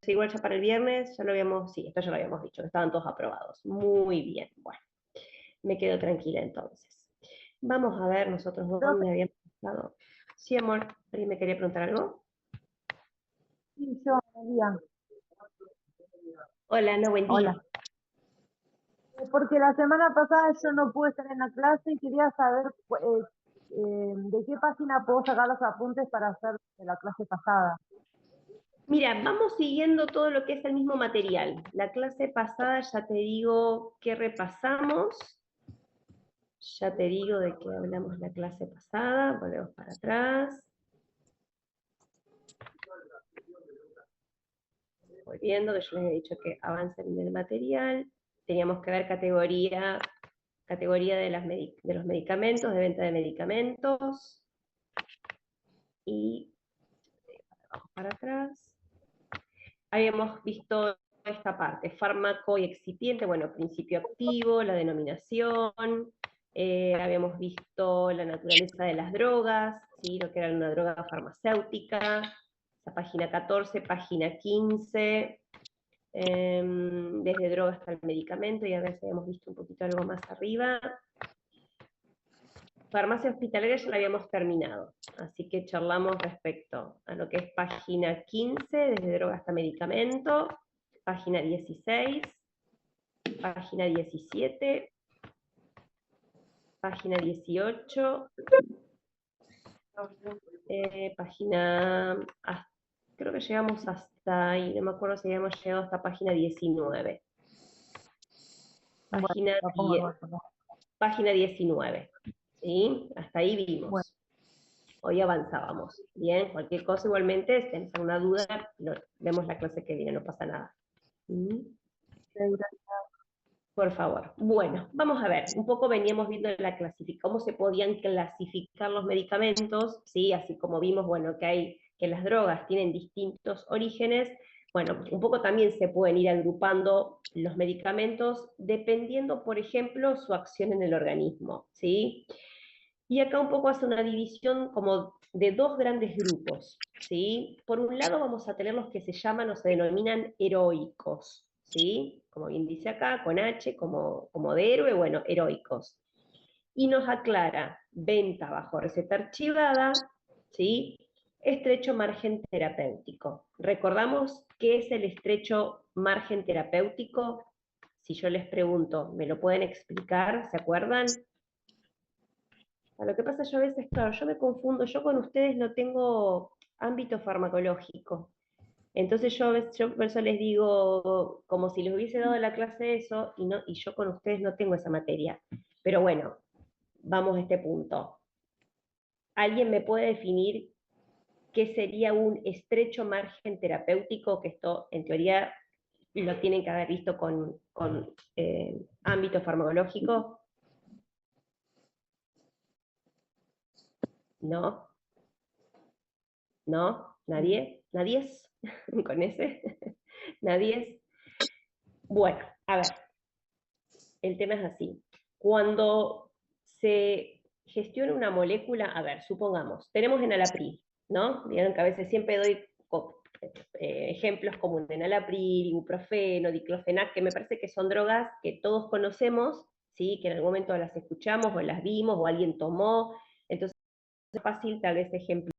igual ya para el viernes, ya lo habíamos, sí, esto ya lo habíamos dicho, que estaban todos aprobados. Muy bien, bueno, me quedo tranquila entonces. Vamos a ver nosotros dónde habíamos estado. Sí, amor, ¿alguien me quería preguntar algo? Sí, yo, María. Hola, no, buen día. Hola. Porque la semana pasada yo no pude estar en la clase y quería saber de qué página puedo sacar los apuntes para hacer de la clase pasada. Mira, vamos siguiendo todo lo que es el mismo material. La clase pasada ya te digo que repasamos. Ya te digo de qué hablamos la clase pasada. Volvemos para atrás. Voy viendo que yo les he dicho que avancen en el material. Teníamos que ver categoría de los medicamentos, de venta de medicamentos. Y vamos para atrás. Habíamos visto esta parte, fármaco y excipiente, bueno, principio activo, la denominación, habíamos visto la naturaleza de las drogas, ¿sí? Lo que era una droga farmacéutica, esa página 14, página 15, desde droga hasta el medicamento, y a ver si habíamos visto un poquito algo más arriba. Farmacia hospitalaria ya la habíamos terminado, así que charlamos respecto a lo que es página 15, desde droga hasta medicamento, página 16, página 17, página 18, página, creo que llegamos hasta ahí, no me acuerdo si habíamos llegado hasta página 19. Página, Bueno, 10, página 19, ¿sí? Hasta ahí vimos. bueno. Hoy avanzábamos. Bien, cualquier cosa igualmente, si tenés alguna duda, vemos la clase que viene, no pasa nada. Por favor. Bueno, vamos a ver, un poco veníamos viendo cómo se podían clasificar los medicamentos, ¿sí? Así como vimos, bueno, que las drogas tienen distintos orígenes, bueno, un poco también se pueden ir agrupando los medicamentos dependiendo, por ejemplo, su acción en el organismo, ¿sí? Y acá un poco hace una división como de dos grandes grupos, ¿sí? Por un lado vamos a tener los que se llaman o se denominan heroicos, ¿sí? Como bien dice acá, con H, como de héroe, bueno, heroicos. Y nos aclara, venta bajo receta archivada, ¿sí? Estrecho margen terapéutico. ¿Recordamos qué es el estrecho margen terapéutico? Si yo les pregunto, ¿me lo pueden explicar? ¿Se acuerdan? Lo que pasa yo a veces, claro, yo me confundo, yo con ustedes no tengo ámbito farmacológico. Entonces yo por eso les digo, como si les hubiese dado la clase eso, y yo con ustedes no tengo esa materia. Pero bueno, vamos a este punto. ¿Alguien me puede definir qué sería un estrecho margen terapéutico? Que esto, en teoría, lo tienen que haber visto con ámbito farmacológico. ¿No? ¿No? ¿Nadie? ¿Nadie es? ¿Con ese? ¿Nadie es? Bueno, a ver, el tema es así. Cuando se gestiona una molécula, a ver, supongamos, tenemos enalapril, ¿no? Vieron que a veces siempre doy ejemplos como un enalapril, ibuprofeno, diclofenac, que me parece que son drogas que todos conocemos, ¿sí? Que en algún momento las escuchamos o las vimos o alguien tomó, entonces es fácil tal vez ejemplo.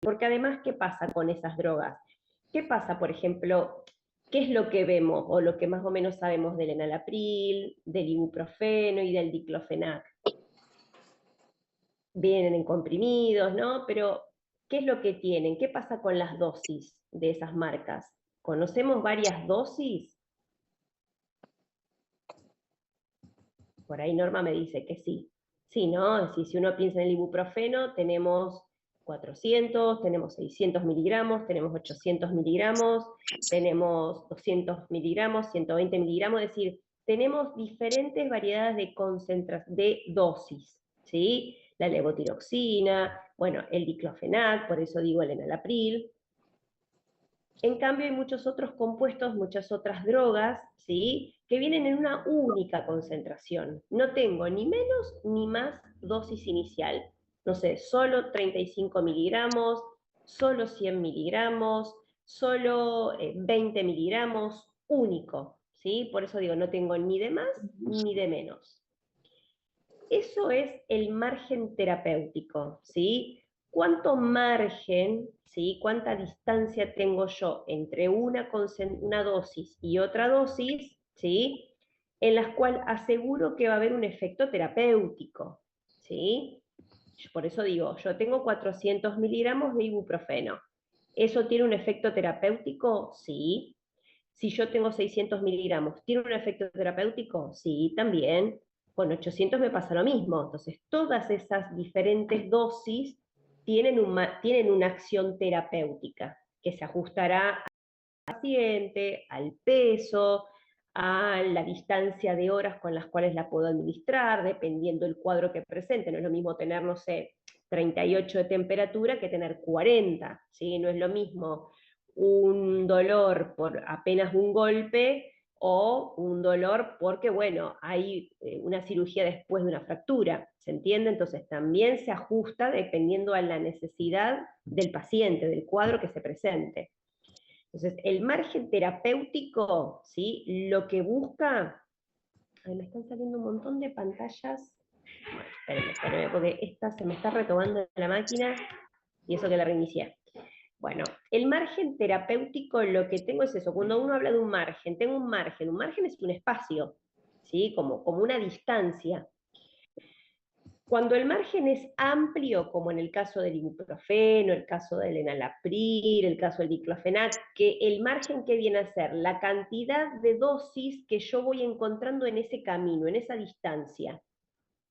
Porque además, ¿qué pasa con esas drogas? ¿Qué pasa, por ejemplo, qué es lo que vemos o lo que más o menos sabemos del enalapril, del ibuprofeno y del diclofenac? Vienen en comprimidos, ¿no? Pero, ¿qué es lo que tienen? ¿Qué pasa con las dosis de esas marcas? ¿Conocemos varias dosis? Por ahí Norma me dice que sí. Sí, ¿no? Es decir, si uno piensa en el ibuprofeno, tenemos 400, tenemos 600 miligramos, tenemos 800 miligramos, tenemos 200 miligramos, 120 miligramos, es decir, tenemos diferentes variedades de dosis, ¿sí? La levotiroxina, bueno, el diclofenac, por eso digo el enalapril. En cambio, hay muchos otros compuestos, muchas otras drogas, ¿sí? Que vienen en una única concentración. No tengo ni menos ni más dosis inicial. No sé, solo 35 miligramos, solo 100 miligramos, solo 20 miligramos, único, ¿sí? Por eso digo, no tengo ni de más ni de menos. Eso es el margen terapéutico, ¿sí? ¿Cuánto margen, ¿sí? ¿Cuánta distancia tengo yo entre una dosis y otra dosis, ¿sí? En las cuales aseguro que va a haber un efecto terapéutico, ¿sí? Por eso digo, yo tengo 400 miligramos de ibuprofeno. ¿Eso tiene un efecto terapéutico? Sí. Si yo tengo 600 miligramos, ¿tiene un efecto terapéutico? Sí, también. Con 800 me pasa lo mismo. Entonces, todas esas diferentes dosis tienen una acción terapéutica que se ajustará al paciente, al peso, a la distancia de horas con las cuales la puedo administrar, dependiendo del cuadro que presente. No es lo mismo tener, no sé, 38 de temperatura que tener 40, ¿sí? No es lo mismo un dolor por apenas un golpe o un dolor porque, bueno, hay una cirugía después de una fractura, ¿se entiende? Entonces también se ajusta dependiendo a la necesidad del paciente, del cuadro que se presente. Entonces, el margen terapéutico, ¿sí? Lo que busca... Ay, me están saliendo un montón de pantallas. Bueno, espérenme, porque esta se me está retomando en la máquina y eso que la reinicié. Bueno, el margen terapéutico lo que tengo es eso, cuando uno habla de un margen, tengo un margen es un espacio, ¿sí? Como una distancia. Cuando el margen es amplio, como en el caso del ibuprofeno, el caso del enalapril, el caso del diclofenac, que el margen que viene a ser la cantidad de dosis que yo voy encontrando en ese camino, en esa distancia,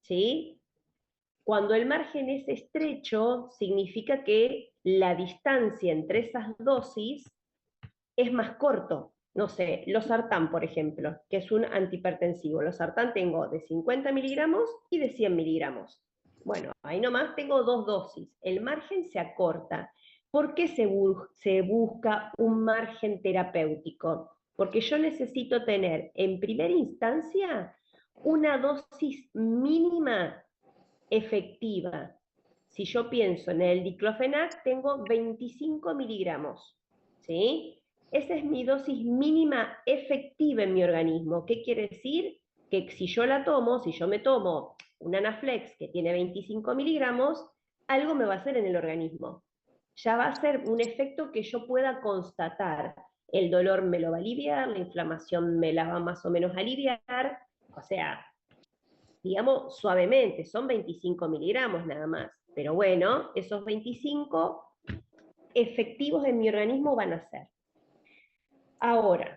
¿sí? Cuando el margen es estrecho, significa que la distancia entre esas dosis es más corto. No sé, losartán, por ejemplo, que es un antihipertensivo. Losartán tengo de 50 miligramos y de 100 miligramos. Bueno, ahí nomás tengo dos dosis. El margen se acorta. ¿Por qué se busca un margen terapéutico? Porque yo necesito tener, en primera instancia, una dosis mínima efectiva. Si yo pienso en el diclofenac, tengo 25 miligramos, ¿sí? Esa es mi dosis mínima efectiva en mi organismo. ¿Qué quiere decir? Que si yo la tomo, si yo me tomo un Anaflex que tiene 25 miligramos, algo me va a hacer en el organismo. Ya va a ser un efecto que yo pueda constatar. El dolor me lo va a aliviar, la inflamación me la va más o menos a aliviar, o sea, digamos suavemente, son 25 miligramos nada más. Pero bueno, esos 25 efectivos en mi organismo van a ser. Ahora,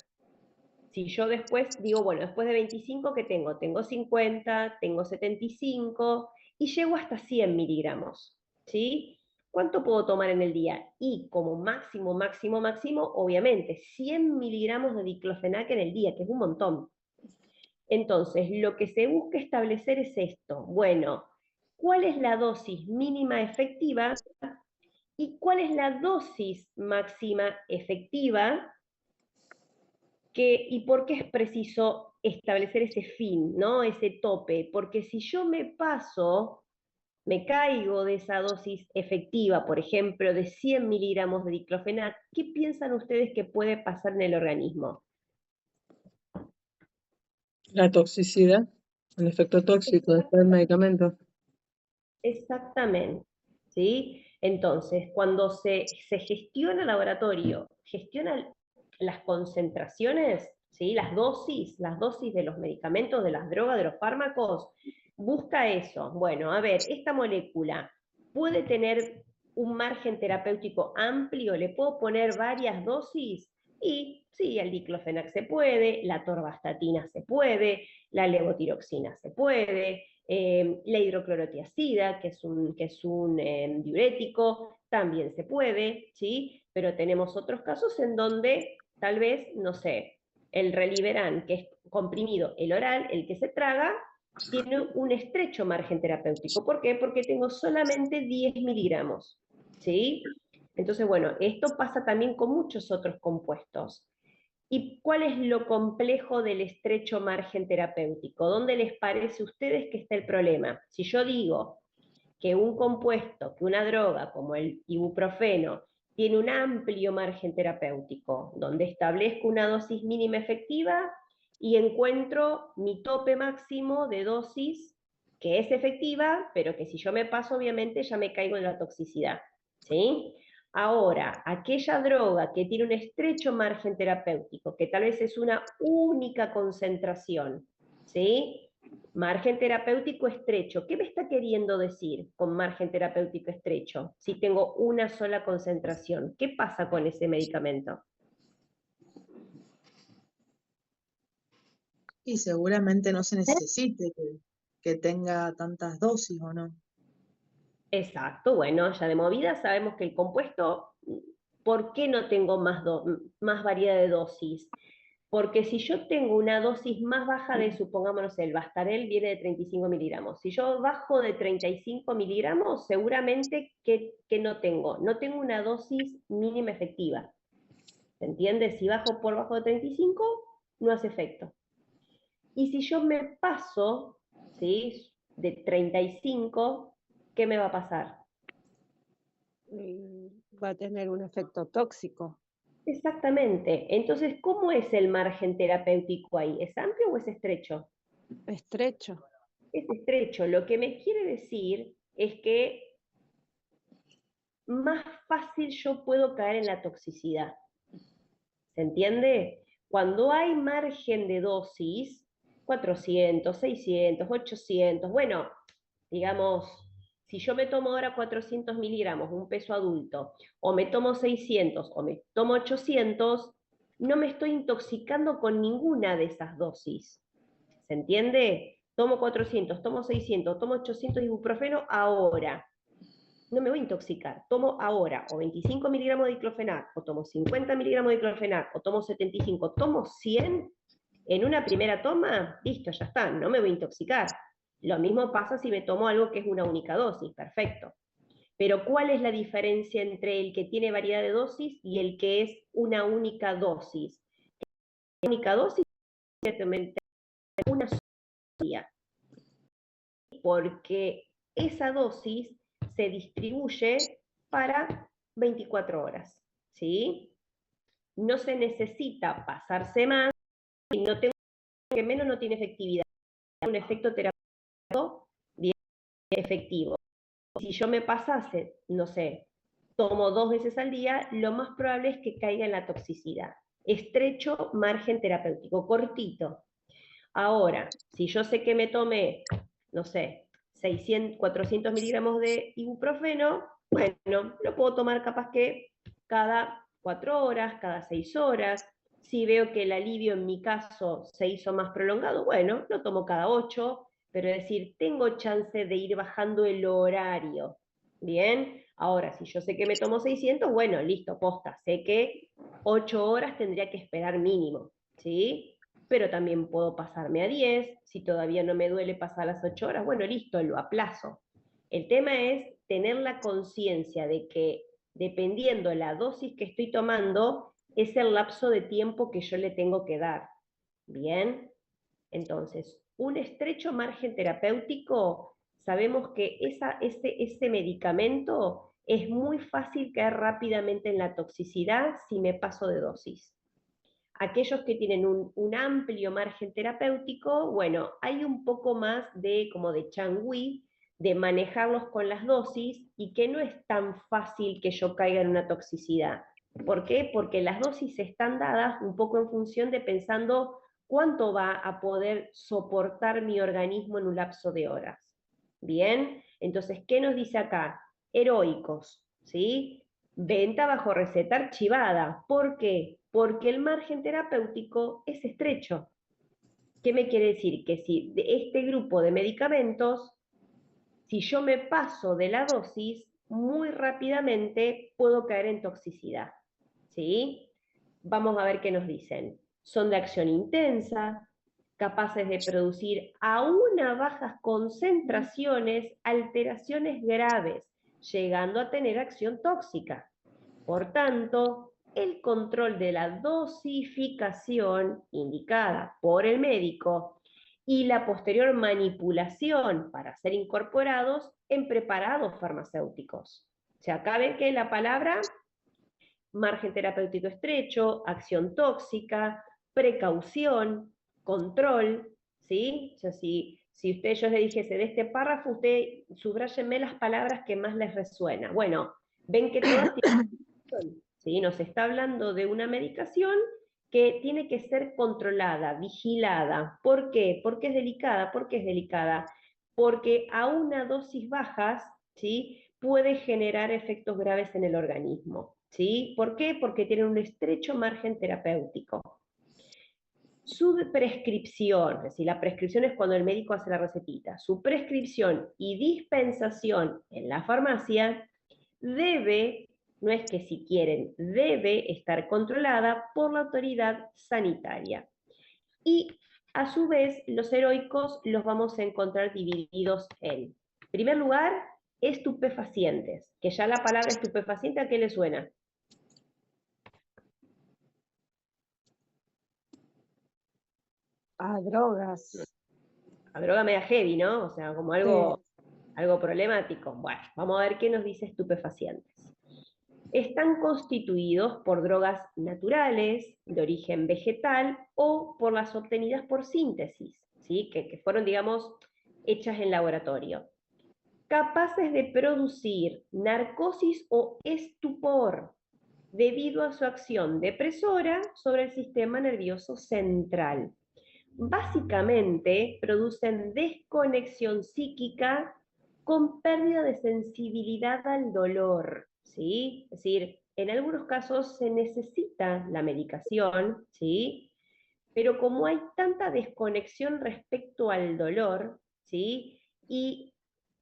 si yo después digo, bueno, después de 25, ¿qué tengo? Tengo 50, tengo 75 y llego hasta 100 miligramos, ¿sí? ¿Cuánto puedo tomar en el día? Y como máximo, máximo, máximo, obviamente, 100 miligramos de diclofenac en el día, que es un montón. Entonces, lo que se busca establecer es esto. Bueno, ¿cuál es la dosis mínima efectiva y cuál es la dosis máxima efectiva? ¿Y por qué es preciso establecer ese fin, ¿no? Ese tope? Porque si yo me paso, me caigo de esa dosis efectiva, por ejemplo, de 100 miligramos de diclofenac, ¿qué piensan ustedes que puede pasar en el organismo? La toxicidad, el efecto tóxico de este medicamento. Exactamente, ¿sí? Entonces, cuando se gestiona el laboratorio, gestiona las concentraciones, ¿sí? Las dosis de los medicamentos, de las drogas, de los fármacos, busca eso. Bueno, a ver, esta molécula puede tener un margen terapéutico amplio, le puedo poner varias dosis y sí, el diclofenac se puede, la torvastatina se puede, la levotiroxina se puede, la hidroclorotiazida, que es un diurético, también se puede, ¿sí? Pero tenemos otros casos en donde tal vez, no sé, el Reliberan, que es comprimido, el oral, el que se traga, tiene un estrecho margen terapéutico. ¿Por qué? Porque tengo solamente 10 miligramos, ¿sí? Entonces, bueno, esto pasa también con muchos otros compuestos. ¿Y cuál es lo complejo del estrecho margen terapéutico? ¿Dónde les parece a ustedes que está el problema? Si yo digo que un compuesto, que una droga como el ibuprofeno, tiene un amplio margen terapéutico, donde establezco una dosis mínima efectiva y encuentro mi tope máximo de dosis que es efectiva, pero que si yo me paso, obviamente, ya me caigo en la toxicidad, ¿sí? Ahora, aquella droga que tiene un estrecho margen terapéutico, que tal vez es una única concentración, ¿sí? Margen terapéutico estrecho. ¿Qué me está queriendo decir con margen terapéutico estrecho? Si tengo una sola concentración, ¿qué pasa con ese medicamento? Y seguramente no se necesite que tenga tantas dosis, ¿o no? Exacto, bueno, ya de movida sabemos que el compuesto, ¿por qué no tengo más variedad de dosis? Porque si yo tengo una dosis más baja de, supongámonos, el Bastarel viene de 35 miligramos. Si yo bajo de 35 miligramos, seguramente que no tengo. No tengo una dosis mínima efectiva. ¿Se entiende? Si bajo por bajo de 35, no hace efecto. Y si yo me paso, ¿sí?, de 35, ¿qué me va a pasar? Va a tener un efecto tóxico. Exactamente. Entonces, ¿cómo es el margen terapéutico ahí? ¿Es amplio o es estrecho? Estrecho. Es estrecho. Lo que me quiere decir es que más fácil yo puedo caer en la toxicidad. ¿Se entiende? Cuando hay margen de dosis, 400, 600, 800, bueno, digamos, si yo me tomo ahora 400 miligramos, un peso adulto, o me tomo 600, o me tomo 800, no me estoy intoxicando con ninguna de esas dosis. ¿Se entiende? Tomo 400, tomo 600, tomo 800 ibuprofeno ahora. No me voy a intoxicar. Tomo ahora o 25 miligramos de diclofenac, o tomo 50 miligramos de diclofenac, o tomo 75, tomo 100 en una primera toma, listo, ya está, no me voy a intoxicar. Lo mismo pasa si me tomo algo que es una única dosis, perfecto. Pero ¿cuál es la diferencia entre el que tiene variedad de dosis y el que es una única dosis? La única dosis es una sola día, porque esa dosis se distribuye para 24 horas, ¿sí? No se necesita pasarse más, y no tengo que menos no tiene efectividad, un efecto terapéutico bien efectivo. Si yo me pasase, no sé, tomo 2 veces al día, lo más probable es que caiga en la toxicidad. Estrecho margen terapéutico, cortito. Ahora, si yo sé que me tomé, no sé, 600, 400 miligramos de ibuprofeno, bueno, lo puedo tomar capaz que cada 4 horas, cada 6 horas. Si veo que el alivio en mi caso se hizo más prolongado, bueno, lo tomo cada 8, pero es decir, tengo chance de ir bajando el horario. Bien, ahora si yo sé que me tomo 600, bueno, listo, posta, sé que 8 horas tendría que esperar mínimo, ¿sí? Pero también puedo pasarme a 10, si todavía no me duele pasar las 8 horas, bueno, listo, lo aplazo. El tema es tener la conciencia de que dependiendo la dosis que estoy tomando, es el lapso de tiempo que yo le tengo que dar. Bien, entonces, un estrecho margen terapéutico, sabemos que ese medicamento es muy fácil caer rápidamente en la toxicidad si me paso de dosis. Aquellos que tienen un amplio margen terapéutico, bueno, hay un poco más de como de changüí, de manejarlos con las dosis y que no es tan fácil que yo caiga en una toxicidad. ¿Por qué? Porque las dosis están dadas un poco en función de pensando cuánto va a poder soportar mi organismo en un lapso de horas. Bien, entonces, ¿qué nos dice acá? Heroicos, ¿sí? Venta bajo receta archivada. ¿Por qué? Porque el margen terapéutico es estrecho. ¿Qué me quiere decir? Que si de este grupo de medicamentos, si yo me paso de la dosis, muy rápidamente puedo caer en toxicidad. ¿Sí? Vamos a ver qué nos dicen. Son de acción intensa, capaces de producir aún a bajas concentraciones alteraciones graves, llegando a tener acción tóxica. Por tanto, el control de la dosificación indicada por el médico y la posterior manipulación para ser incorporados en preparados farmacéuticos. O sea, acá ven que la palabra margen terapéutico estrecho, acción tóxica, precaución, control, ¿sí? O sea, si yo le dijese de este párrafo, usted subráyenme las palabras que más les resuena. Bueno, ven que todas tienen, ¿sí? Nos está hablando de una medicación que tiene que ser controlada, vigilada. ¿Por qué? ¿Por qué es delicada? ¿Por qué es delicada? Porque a una dosis bajas, ¿sí?, puede generar efectos graves en el organismo, ¿sí? ¿Por qué? Porque tiene un estrecho margen terapéutico. Su prescripción, es decir, la prescripción es cuando el médico hace la recetita, su prescripción y dispensación en la farmacia debe, no es que si quieren, debe estar controlada por la autoridad sanitaria. Y a su vez, los heroicos los vamos a encontrar divididos en primer lugar, estupefacientes, que ya la palabra estupefaciente, ¿a qué le suena? A drogas. A droga media heavy, ¿no? O sea, como algo problemático. Bueno, vamos a ver qué nos dice estupefacientes. Están constituidos por drogas naturales, de origen vegetal, o por las obtenidas por síntesis, ¿sí? que fueron, digamos, hechas en laboratorio. Capaces de producir narcosis o estupor, debido a su acción depresora sobre el sistema nervioso central. Básicamente producen desconexión psíquica con pérdida de sensibilidad al dolor, ¿sí? Es decir, en algunos casos se necesita la medicación, ¿sí? Pero como hay tanta desconexión respecto al dolor, ¿sí?, y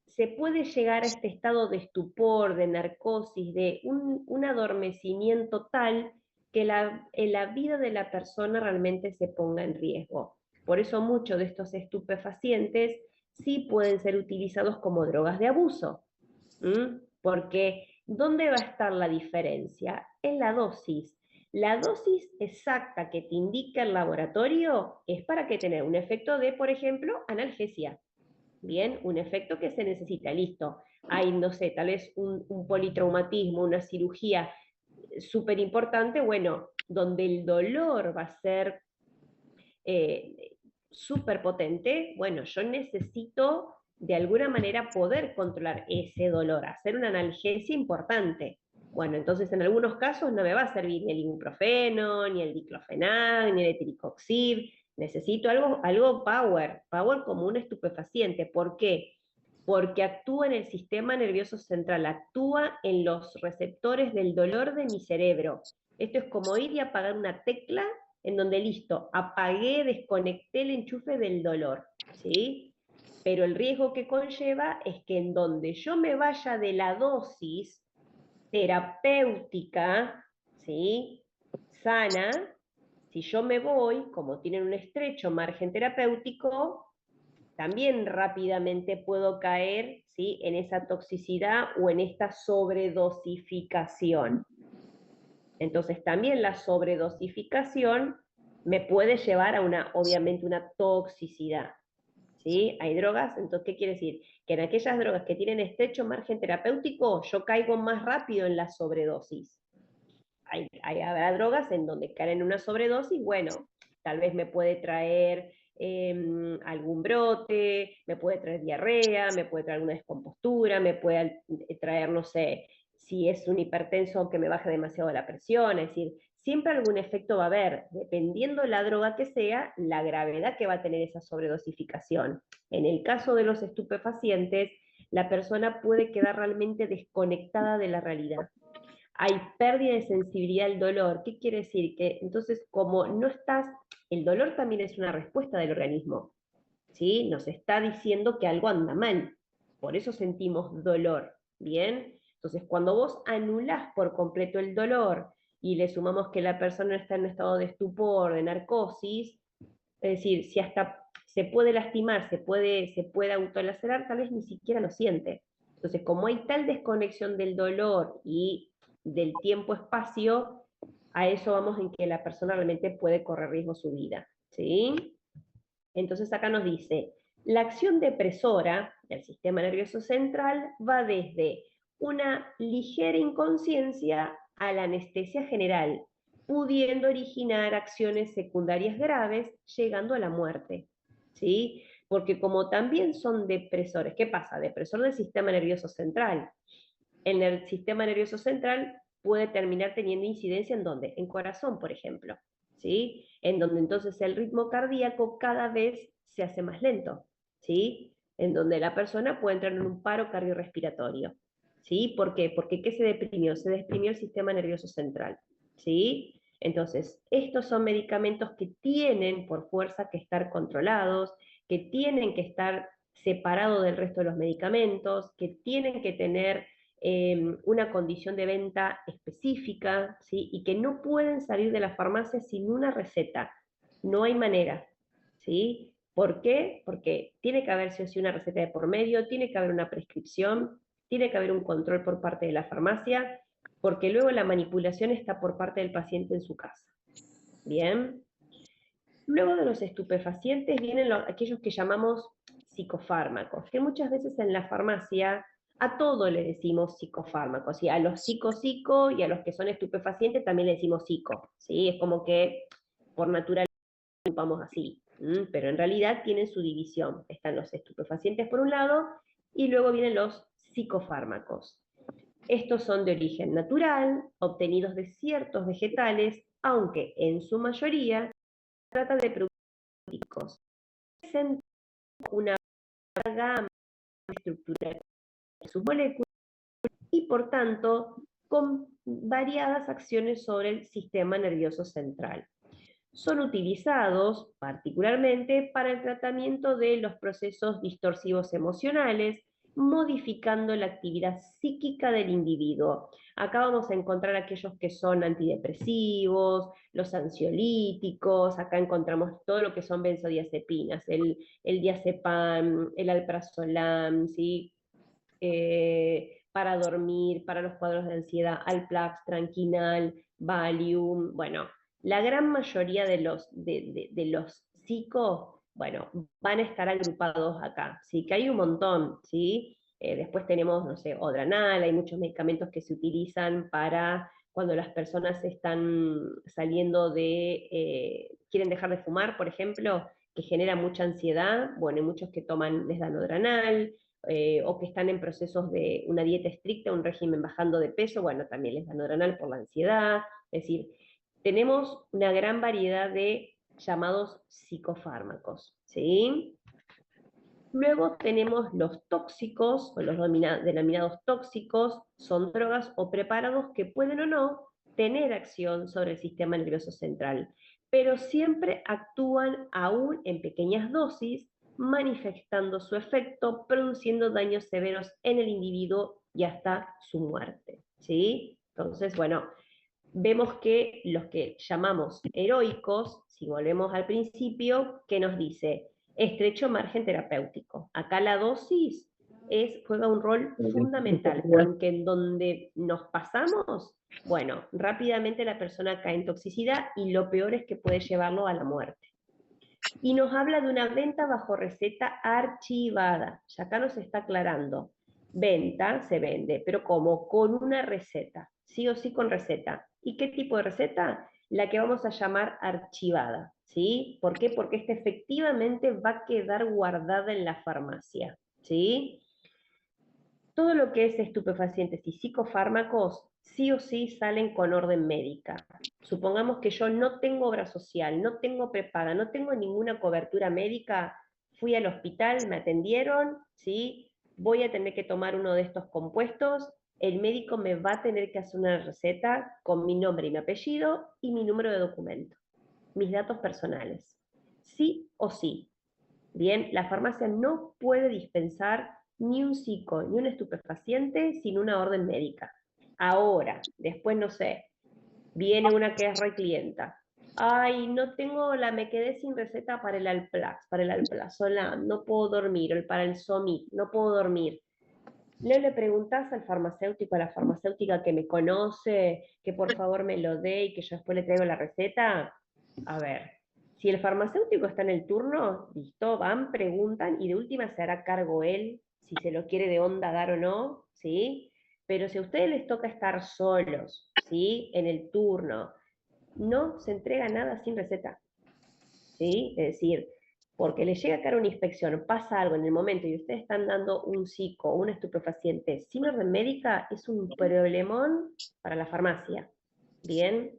se puede llegar a este estado de estupor, de narcosis, de un adormecimiento tal que la vida de la persona realmente se ponga en riesgo. Por eso muchos de estos estupefacientes sí pueden ser utilizados como drogas de abuso. Porque ¿dónde va a estar la diferencia? En la dosis. La dosis exacta que te indica el laboratorio es para que tenga un efecto de, por ejemplo, analgesia. Bien, un efecto que se necesita, listo. Hay, no sé, tal vez un politraumatismo, una cirugía súper importante, bueno, donde el dolor va a ser súper potente, bueno, yo necesito de alguna manera poder controlar ese dolor, hacer una analgesia importante. Bueno, entonces en algunos casos no me va a servir ni el ibuprofeno, ni el diclofenac, ni el etericoxib. Necesito algo power como un estupefaciente. ¿Por qué? Porque actúa en el sistema nervioso central, actúa en los receptores del dolor de mi cerebro. Esto es como ir y apagar una tecla en donde listo, apagué, desconecté el enchufe del dolor, ¿sí? Pero el riesgo que conlleva es que en donde yo me vaya de la dosis terapéutica, ¿sí?, sana, si yo me voy, como tienen un estrecho margen terapéutico, también rápidamente puedo caer, ¿sí?, en esa toxicidad o en esta sobredosificación. Entonces también la sobredosificación me puede llevar a obviamente una toxicidad, ¿sí? Hay drogas, entonces, ¿qué quiere decir? Que en aquellas drogas que tienen estrecho margen terapéutico, yo caigo más rápido en la sobredosis. Habrá drogas en donde caer en una sobredosis, bueno, tal vez me puede traer algún brote, me puede traer diarrea, me puede traer alguna descompostura, me puede traer, no sé, si es un hipertenso que me baje demasiado la presión, es decir, siempre algún efecto va a haber, dependiendo la droga que sea, la gravedad que va a tener esa sobredosificación. En el caso de los estupefacientes, la persona puede quedar realmente desconectada de la realidad. Hay pérdida de sensibilidad al dolor. ¿Qué quiere decir? Que entonces, como no estás, el dolor también es una respuesta del organismo, ¿sí? Nos está diciendo que algo anda mal, por eso sentimos dolor, ¿bien? Entonces, cuando vos anulás por completo el dolor y le sumamos que la persona está en un estado de estupor, de narcosis, es decir, si hasta se puede lastimar, se puede autolacerar, tal vez ni siquiera lo siente. Entonces, como hay tal desconexión del dolor y del tiempo-espacio, a eso vamos en que la persona realmente puede correr riesgo su vida, ¿sí? Entonces acá nos dice, la acción depresora del sistema nervioso central va desde una ligera inconsciencia a la anestesia general, pudiendo originar acciones secundarias graves, llegando a la muerte, ¿sí? Porque como también son depresores, ¿qué pasa? Depresor del sistema nervioso central. En el sistema nervioso central puede terminar teniendo incidencia ¿en dónde? En corazón, por ejemplo, ¿sí? En donde entonces el ritmo cardíaco cada vez se hace más lento, ¿sí? En donde la persona puede entrar en un paro cardiorrespiratorio, ¿sí? ¿Por qué? Porque ¿qué se deprimió? Se deprimió el sistema nervioso central, ¿sí? Entonces, estos son medicamentos que tienen por fuerza que estar controlados, que tienen que estar separados del resto de los medicamentos, que tienen que tener una condición de venta específica, ¿sí? Y que no pueden salir de la farmacia sin una receta. No hay manera, ¿sí? ¿Por qué? Porque tiene que haber sí o sí una receta de por medio, tiene que haber una prescripción, tiene que haber un control por parte de la farmacia, porque luego la manipulación está por parte del paciente en su casa. Bien. Luego de los estupefacientes vienen aquellos que llamamos psicofármacos, que muchas veces en la farmacia a todo le decimos psicofármacos, y a los psico y a los que son estupefacientes también le decimos psico, ¿sí? Es como que por naturaleza vamos así, pero en realidad tienen su división. Están los estupefacientes por un lado, y luego vienen los psicofármacos. Estos son de origen natural, obtenidos de ciertos vegetales, aunque en su mayoría se trata de productos que presentan una gama de estructura de sus moléculas y por tanto con variadas acciones sobre el sistema nervioso central. Son utilizados particularmente para el tratamiento de los procesos distorsivos emocionales, modificando la actividad psíquica del individuo. Acá vamos a encontrar aquellos que son antidepresivos, los ansiolíticos, acá encontramos todo lo que son benzodiazepinas, el diazepam, el alprazolam, ¿sí? Para dormir, para los cuadros de ansiedad, Alplax, Tranquinal, Valium, bueno, la gran mayoría de los psicos, bueno, van a estar agrupados acá, ¿sí? Que hay un montón, ¿sí? Después tenemos, no sé, Odranal, hay muchos medicamentos que se utilizan para cuando las personas están saliendo quieren dejar de fumar, por ejemplo, que genera mucha ansiedad, bueno, hay muchos que les dan Odranal, o que están en procesos de una dieta estricta, un régimen bajando de peso, bueno, también les dan Odranal por la ansiedad, es decir, tenemos una gran variedad de llamados psicofármacos, ¿sí? Luego tenemos los tóxicos, o los denominados tóxicos, son drogas o preparados que pueden o no tener acción sobre el sistema nervioso central, pero siempre actúan aún en pequeñas dosis, manifestando su efecto, produciendo daños severos en el individuo y hasta su muerte, ¿sí? Entonces, bueno, vemos que los que llamamos heroicos, si volvemos al principio, ¿qué nos dice? Estrecho margen terapéutico. Acá la dosis juega un rol fundamental, porque en donde nos pasamos, bueno, rápidamente la persona cae en toxicidad y lo peor es que puede llevarlo a la muerte. Y nos habla de una venta bajo receta archivada. Ya acá nos está aclarando. Venta, se vende, pero ¿cómo? Con una receta, sí o sí con receta. ¿Y qué tipo de receta? La que vamos a llamar archivada, ¿sí? ¿Por qué? Porque esta efectivamente va a quedar guardada en la farmacia, ¿sí? Todo lo que es estupefacientes y psicofármacos sí o sí salen con orden médica. Supongamos que yo no tengo obra social, no tengo prepaga, no tengo ninguna cobertura médica, fui al hospital, me atendieron, ¿sí? Voy a tener que tomar uno de estos compuestos, el médico me va a tener que hacer una receta con mi nombre y mi apellido y mi número de documento, mis datos personales. Sí o sí. Bien, la farmacia no puede dispensar ni un psico ni un estupefaciente sin una orden médica. Ahora, después no sé, viene una que es reclienta. Ay, me quedé sin receta para el Alplax, para el Alprazolam, no puedo dormir, o para el Somit, no puedo dormir. Le preguntás al farmacéutico, a la farmacéutica que me conoce, que por favor me lo dé y que yo después le traigo la receta. A ver, si el farmacéutico está en el turno, listo, van, preguntan y de última se hará cargo él, si se lo quiere de onda dar o no, ¿sí? Pero si a ustedes les toca estar solos, ¿sí? En el turno, no se entrega nada sin receta, ¿sí? Es decir, porque les llega a caer una inspección, pasa algo en el momento y ustedes están dando un psico o un estupefaciente sin orden médica, es un problemón para la farmacia, ¿bien?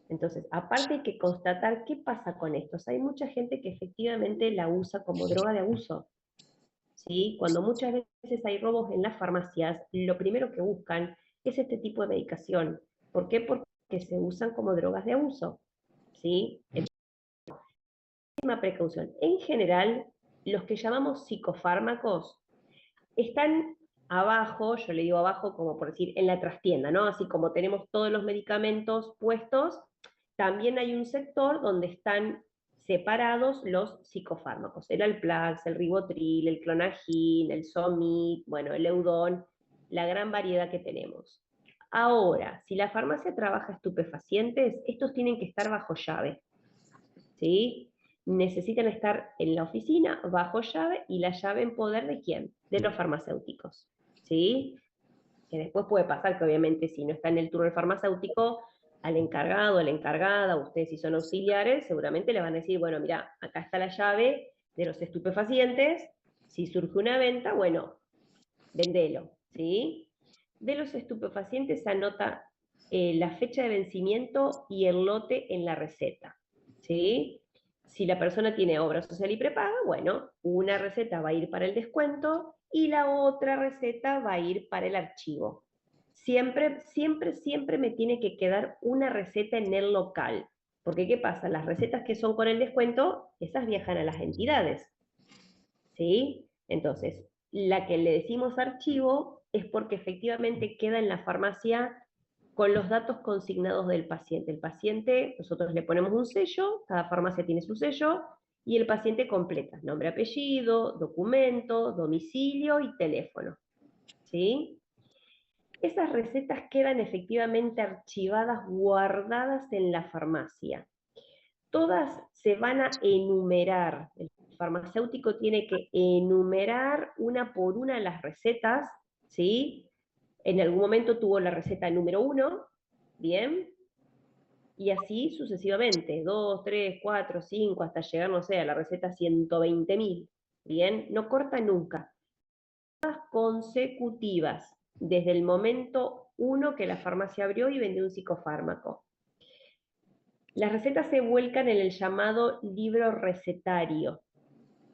Entonces, aparte hay que constatar qué pasa con estos. Hay mucha gente que efectivamente la usa como droga de abuso, ¿sí? Cuando muchas veces hay robos en las farmacias, lo primero que buscan es este tipo de medicación. ¿Por qué? Porque se usan como drogas de abuso, ¿sí? Última precaución. En general, los que llamamos psicofármacos están abajo, yo le digo abajo como por decir en la trastienda, ¿no? Así como tenemos todos los medicamentos puestos, también hay un sector donde están separados los psicofármacos, el Alplax, el Rivotril, el Clonagin, el Zomit, bueno, el Eudon, la gran variedad que tenemos. Ahora, si la farmacia trabaja estupefacientes, estos tienen que estar bajo llave, ¿sí? Necesitan estar en la oficina bajo llave y la llave en poder ¿de quién? De los farmacéuticos, ¿sí? Que después puede pasar que obviamente si no está en el turno del farmacéutico, al encargado, a la encargada, ustedes si son auxiliares, seguramente le van a decir, bueno, mira, acá está la llave de los estupefacientes, si surge una venta, bueno, vendelo, ¿sí? De los estupefacientes se anota la fecha de vencimiento y el lote en la receta, ¿sí? Si la persona tiene obra social y prepaga, bueno, una receta va a ir para el descuento y la otra receta va a ir para el archivo. Siempre, siempre, siempre me tiene que quedar una receta en el local. Porque ¿qué pasa? Las recetas que son con el descuento, esas viajan a las entidades, ¿sí? Entonces, la que le decimos archivo es porque efectivamente queda en la farmacia con los datos consignados del paciente. El paciente, nosotros le ponemos un sello, cada farmacia tiene su sello, y el paciente completa, nombre, apellido, documento, domicilio y teléfono, ¿sí? Esas recetas quedan efectivamente archivadas, guardadas en la farmacia. Todas se van a enumerar. El farmacéutico tiene que enumerar una por una las recetas, ¿sí? En algún momento tuvo la receta número 1, ¿bien? Y así sucesivamente, 2, 3, 4, 5, hasta llegar, no sé, a la receta 120.000, ¿bien? No corta nunca. Consecutivas, desde el momento 1 que la farmacia abrió y vendió un psicofármaco. Las recetas se vuelcan en el llamado libro recetario,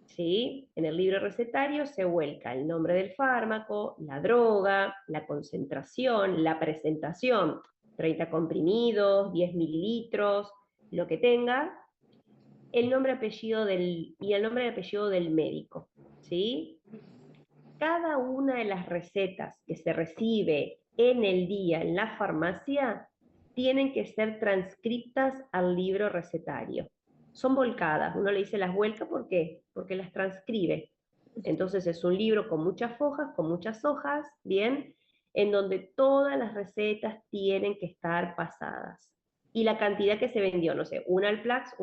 ¿sí? En el libro recetario se vuelca el nombre del fármaco, la droga, la concentración, la presentación, 30 comprimidos, 10 mililitros, lo que tenga, el nombre apellido y el nombre y apellido del médico, ¿sí? Cada una de las recetas que se recibe en el día en la farmacia tienen que ser transcriptas al libro recetario. Son volcadas, uno le dice las vuelca, ¿por qué? Porque las transcribe. Entonces es un libro con muchas hojas, ¿bien? En donde todas las recetas tienen que estar pasadas. Y la cantidad que se vendió, no sé, una Alplax,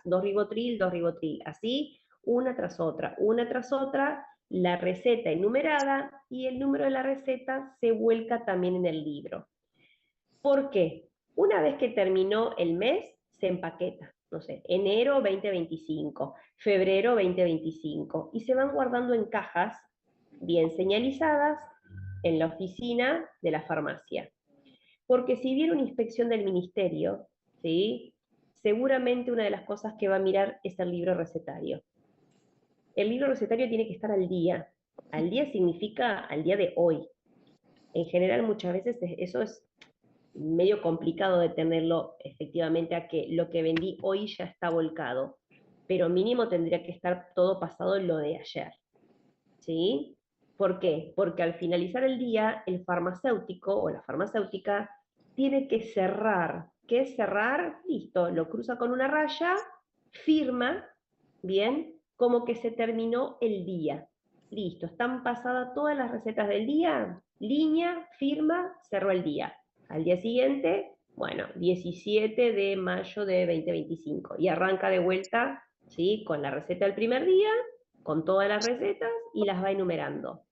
2 Rivotril, 2 Rivotril, así, una tras otra, la receta enumerada y el número de la receta se vuelca también en el libro. ¿Por qué? Una vez que terminó el mes, se empaqueta. No sé, enero 2025, febrero 2025, y se van guardando en cajas bien señalizadas en la oficina de la farmacia. Porque si viene una inspección del ministerio, ¿sí? Seguramente una de las cosas que va a mirar es el libro recetario. El libro recetario tiene que estar al día. Al día significa al día de hoy. En general muchas veces eso es medio complicado de tenerlo efectivamente a que lo que vendí hoy ya está volcado, pero mínimo tendría que estar todo pasado en lo de ayer, ¿sí? ¿Por qué? Porque al finalizar el día, el farmacéutico o la farmacéutica tiene que cerrar. ¿Qué es cerrar? Listo, lo cruza con una raya, firma, ¿bien? Como que se terminó el día. Listo, están pasadas todas las recetas del día, línea, firma, cerró el día. Al día siguiente, bueno, 17 de mayo de 2025, y arranca de vuelta, ¿sí? Con la receta del primer día, con todas las recetas, y las va enumerando.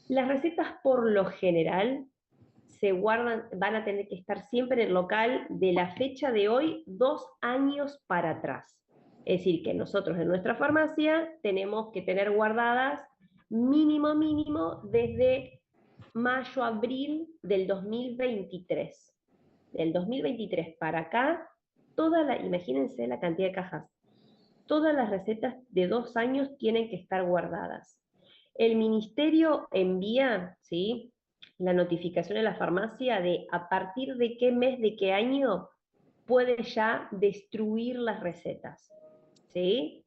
Las recetas por lo general se guardan, van a tener que estar siempre en el local de la fecha de hoy 2 años para atrás. Es decir, que nosotros en nuestra farmacia tenemos que tener guardadas mínimo desde mayo, abril del 2023. Del 2023 para acá, imagínense la cantidad de cajas, todas las recetas de 2 años tienen que estar guardadas. El ministerio envía, ¿sí?, la notificación a la farmacia de a partir de qué mes, de qué año, puede ya destruir las recetas, ¿sí?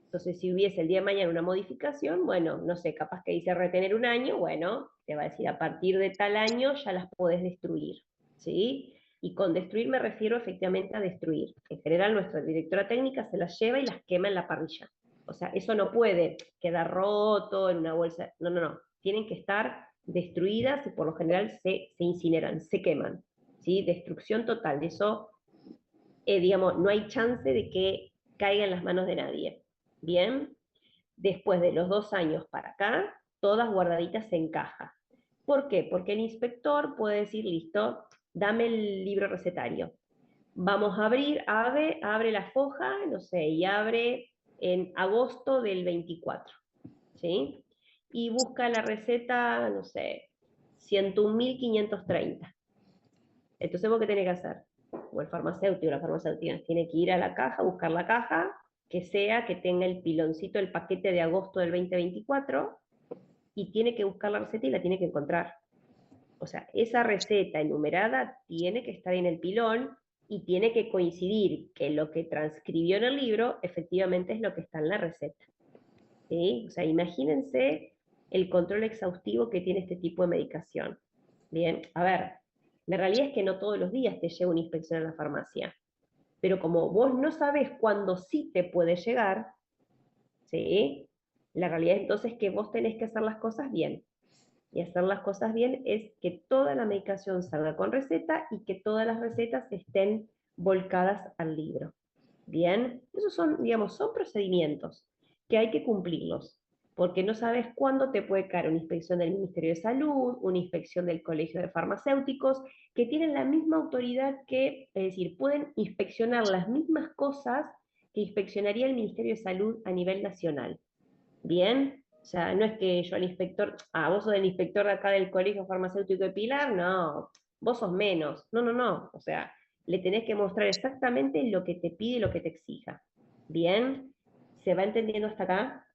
Entonces, si hubiese el día de mañana una modificación, bueno, no sé, capaz que dice retener un año, bueno, te va a decir a partir de tal año ya las podés destruir, ¿sí? Y con destruir me refiero efectivamente a destruir. En general, nuestra directora técnica se las lleva y las quema en la parrilla. O sea, eso no puede quedar roto en una bolsa. No, no, no. Tienen que estar destruidas y por lo general se incineran, se queman, ¿sí? Destrucción total. De eso, digamos, no hay chance de que caiga en las manos de nadie. Bien, después de los 2 años para acá, todas guardaditas en caja. ¿Por qué? Porque el inspector puede decir, listo, dame el libro recetario. Vamos a abrir, abre la foja, no sé, y abre en agosto del 24, ¿sí? Y busca la receta, no sé, 101.530. Entonces, ¿vos qué tenés que hacer? O el farmacéutico, la farmacéutica, tiene que ir a la caja, buscar la caja, que tenga el piloncito, el paquete de agosto del 2024, y tiene que buscar la receta y la tiene que encontrar. O sea, esa receta enumerada tiene que estar en el pilón y tiene que coincidir que lo que transcribió en el libro efectivamente es lo que está en la receta. ¿Sí? O sea, imagínense el control exhaustivo que tiene este tipo de medicación. Bien, a ver, la realidad es que no todos los días te llega una inspección a la farmacia, pero como vos no sabés cuándo sí te puede llegar, ¿sí? La realidad entonces es que vos tenés que hacer las cosas bien. Y hacer las cosas bien es que toda la medicación salga con receta y que todas las recetas estén volcadas al libro. Bien, esos son, digamos, son procedimientos que hay que cumplirlos, porque no sabes cuándo te puede caer una inspección del Ministerio de Salud, una inspección del Colegio de Farmacéuticos, que tienen la misma autoridad que, es decir, pueden inspeccionar las mismas cosas que inspeccionaría el Ministerio de Salud a nivel nacional. Bien, o sea, no es que yo al inspector, vos sos el inspector de acá del Colegio Farmacéutico de Pilar, no, vos sos menos, no, no, no, o sea, le tenés que mostrar exactamente lo que te pide y lo que te exija. Bien, ¿se va entendiendo hasta acá?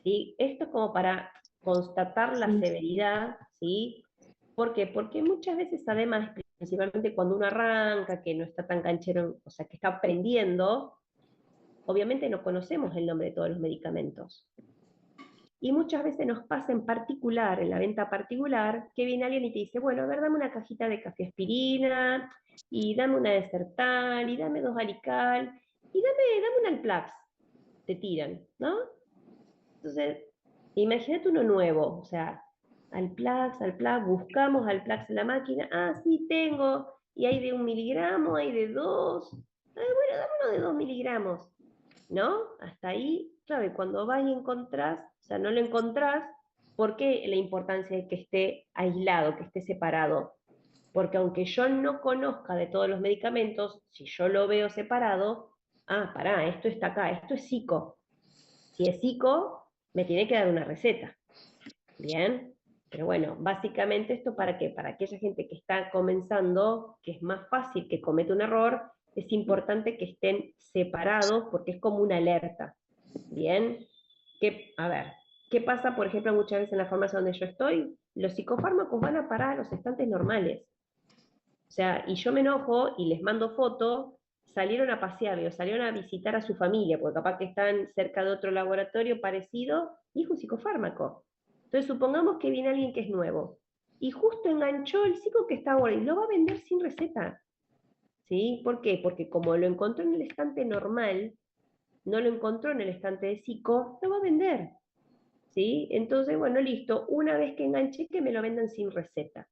¿Sí? Esto es como para constatar la severidad, ¿sí? ¿Por qué? Porque muchas veces, además, principalmente cuando uno arranca, que no está tan canchero, o sea, que está aprendiendo, obviamente no conocemos el nombre de todos los medicamentos. Y muchas veces nos pasa en particular, en la venta particular, que viene alguien y te dice, bueno, a ver, dame una cajita de cafeaspirina, y dame una Desertal, y dame 2 Alical, y dame un Alplax. Te tiran, ¿no? Entonces, imagínate uno nuevo, o sea, Alplax, buscamos Alplax en la máquina, sí tengo, y hay de 1 miligramo, hay de 2, bueno, dame uno de 2 miligramos, ¿no? Hasta ahí, claro, y cuando vas y encontrás, o sea, no lo encontrás, ¿por qué la importancia de que esté aislado, que esté separado? Porque aunque yo no conozca de todos los medicamentos, si yo lo veo separado, pará, esto está acá, esto es psico. Si es psico, me tiene que dar una receta. Bien, pero bueno, básicamente esto para qué? Para aquella gente que está comenzando, que es más fácil que cometa un error, es importante que estén separados porque es como una alerta. Bien, a ver, ¿qué pasa, por ejemplo, muchas veces en la farmacia donde yo estoy? Los psicofármacos van a parar a los estantes normales. O sea, y yo me enojo y les mando foto, salieron a pasear, o salieron a visitar a su familia, porque capaz que están cerca de otro laboratorio parecido, y es un psicofármaco. Entonces, supongamos que viene alguien que es nuevo, y justo enganchó el psico que está ahora, y lo va a vender sin receta. ¿Sí? ¿Por qué? Porque como lo encontró en el estante normal, no lo encontró en el estante de psico, lo va a vender. ¿Sí? Entonces, bueno, listo, una vez que enganché, que me lo vendan sin receta.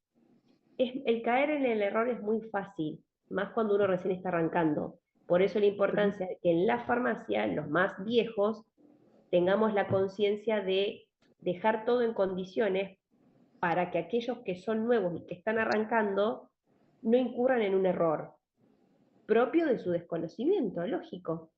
El caer en el error es muy fácil, más cuando uno recién está arrancando. Por eso la importancia de que en la farmacia, los más viejos, tengamos la conciencia de dejar todo en condiciones para que aquellos que son nuevos y que están arrancando no incurran en un error propio de su desconocimiento, lógico.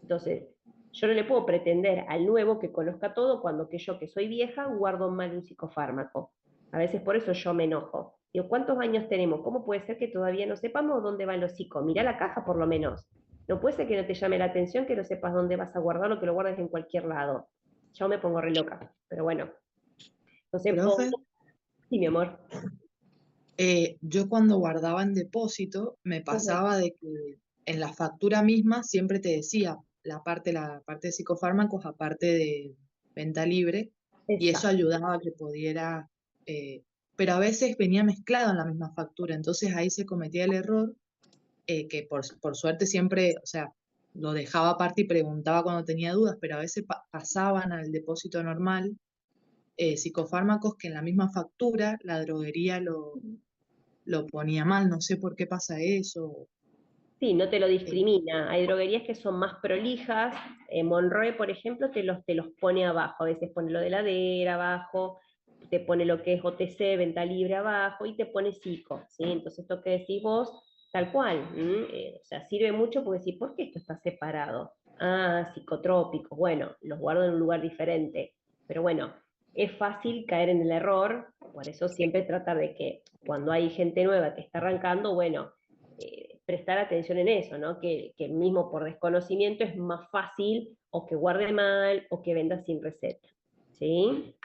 Entonces, yo no le puedo pretender al nuevo que conozca todo cuando que yo, que soy vieja, guardo mal un psicofármaco. A veces por eso yo me enojo. Digo, ¿cuántos años tenemos? ¿Cómo puede ser que todavía no sepamos dónde van los psicos? Mirá la caja por lo menos. No puede ser que no te llame la atención, que no sepas dónde vas a guardarlo, que lo guardes en cualquier lado. Yo me pongo re loca, pero bueno. Entonces, Profe, sí, mi amor. yo cuando guardaba en depósito me pasaba de que en la factura misma siempre te decía la parte de psicofármacos, aparte de venta libre, y eso Exacto. ayudaba a que pudiera, pero a veces venía mezclado en la misma factura, entonces ahí se cometía el error, que por suerte siempre, o sea, lo dejaba aparte y preguntaba cuando tenía dudas, pero a veces pasaban al depósito normal psicofármacos que en la misma factura la droguería lo ponía mal, no sé por qué pasa eso. Sí, no te lo eh, discrimina. Hay droguerías que son más prolijas. Monroe, por ejemplo, te los pone abajo. A veces pone lo de heladera abajo, te pone lo que es OTC, venta libre abajo, y te pone psico, ¿sí? Entonces esto que decís vos, tal cual. O sea, sirve mucho porque decís, ¿por qué esto está separado? Ah, psicotrópicos. Bueno, los guardo en un lugar diferente. Pero bueno, es fácil caer en el error, por eso siempre tratar de que cuando hay gente nueva que está arrancando, bueno, prestar atención en eso, ¿no? Que mismo por desconocimiento es más fácil o que guarde mal o que venda sin receta, ¿sí?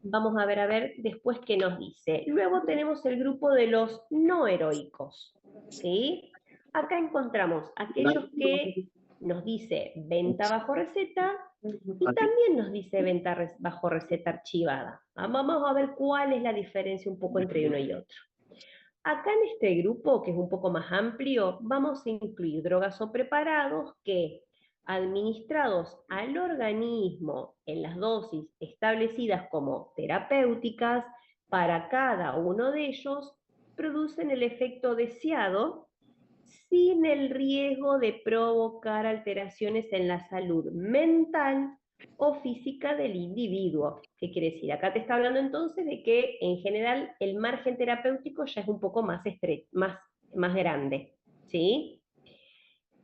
Vamos a ver después qué nos dice. Luego tenemos el grupo de los no heroicos, ¿sí? Acá encontramos aquellos que nos dice venta bajo receta y también nos dice venta bajo receta archivada. Vamos a ver cuál es la diferencia un poco entre uno y otro. Acá en este grupo, que es un poco más amplio, vamos a incluir drogas o preparados que, administrados al organismo en las dosis establecidas como terapéuticas, para cada uno de ellos producen el efecto deseado sin el riesgo de provocar alteraciones en la salud mental o física del individuo. ¿Qué quiere decir? Acá te está hablando entonces de que en general el margen terapéutico ya es un poco más estrecho, más grande, ¿sí?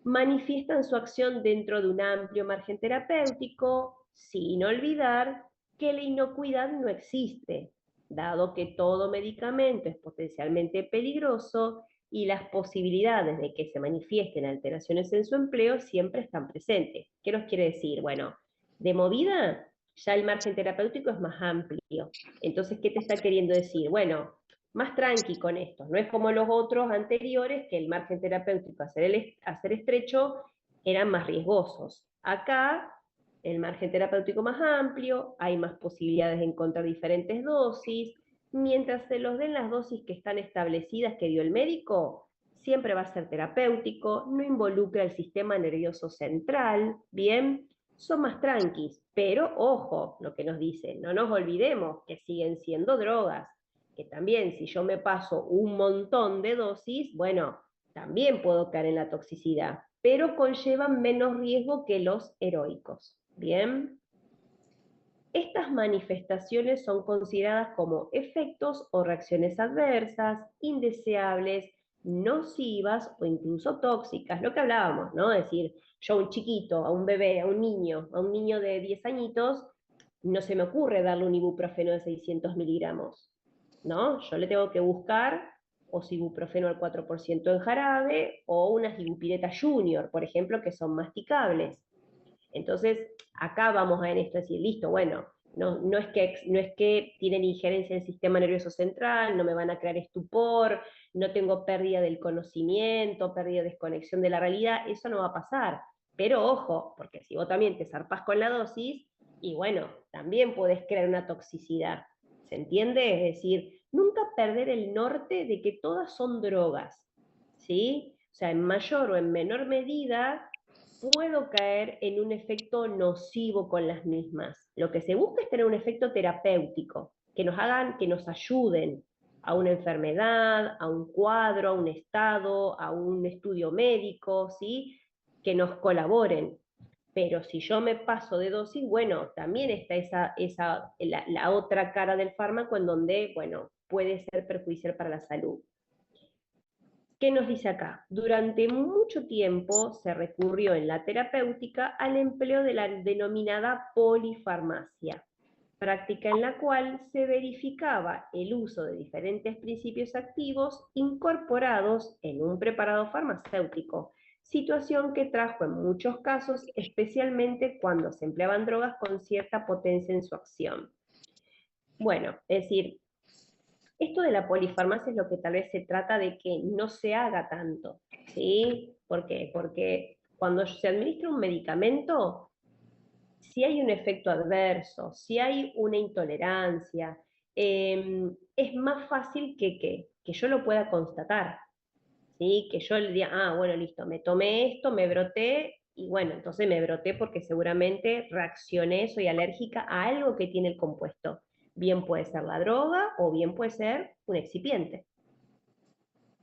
Manifiestan su acción dentro de un amplio margen terapéutico, sin olvidar que la inocuidad no existe, dado que todo medicamento es potencialmente peligroso y las posibilidades de que se manifiesten alteraciones en su empleo siempre están presentes. ¿Qué nos quiere decir? Bueno, de movida ya el margen terapéutico es más amplio. Entonces, ¿qué te está queriendo decir? Bueno, más tranqui con esto, no es como los otros anteriores que el margen terapéutico hacer estrecho eran más riesgosos. Acá el margen terapéutico más amplio, hay más posibilidades de encontrar diferentes dosis, mientras se los den las dosis que están establecidas que dio el médico, siempre va a ser terapéutico, no involucra el sistema nervioso central, bien, son más tranquis, pero ojo, lo que nos dicen, no nos olvidemos que siguen siendo drogas, que también si yo me paso un montón de dosis, bueno, también puedo caer en la toxicidad, pero conllevan menos riesgo que los heroicos. Bien. Estas manifestaciones son consideradas como efectos o reacciones adversas, indeseables, nocivas o incluso tóxicas, lo que hablábamos, ¿no? Es decir, yo a un chiquito, a un bebé, a un niño de 10 añitos, no se me ocurre darle un ibuprofeno de 600 miligramos, ¿no? Yo le tengo que buscar o ibuprofeno al 4% en jarabe o unas ibupiretas junior, por ejemplo, que son masticables. Entonces, acá vamos a en esto decir, listo, bueno, no es que tienen injerencia en el sistema nervioso central, no me van a crear estupor, no tengo pérdida del conocimiento, pérdida de desconexión de la realidad, eso no va a pasar. Pero ojo, porque si vos también te zarpás con la dosis, y bueno, también podés crear una toxicidad. ¿Se entiende? Es decir, nunca perder el norte de que todas son drogas, ¿sí? O sea, en mayor o en menor medida puedo caer en un efecto nocivo con las mismas. Lo que se busca es tener un efecto terapéutico, que nos hagan, que nos ayuden a una enfermedad, a un cuadro, a un estado, a un estudio médico, ¿sí? Que nos colaboren. Pero si yo me paso de dosis, bueno, también está la otra cara del fármaco en donde, bueno, puede ser perjudicial para la salud. ¿Qué nos dice acá? Durante mucho tiempo se recurrió en la terapéutica al empleo de la denominada polifarmacia, práctica en la cual se verificaba el uso de diferentes principios activos incorporados en un preparado farmacéutico, situación que trajo en muchos casos, especialmente cuando se empleaban drogas con cierta potencia en su acción. Bueno, es decir, esto de la polifarmacia es lo que tal vez se trata de que no se haga tanto, ¿sí? ¿Por qué? Porque cuando se administra un medicamento, si hay un efecto adverso, si hay una intolerancia, es más fácil que yo lo pueda constatar, ¿sí? Que yo le diga, ah, bueno, listo, me tomé esto, me broté, y bueno, entonces me broté porque seguramente reaccioné, soy alérgica a algo que tiene el compuesto. Bien puede ser la droga o bien puede ser un excipiente.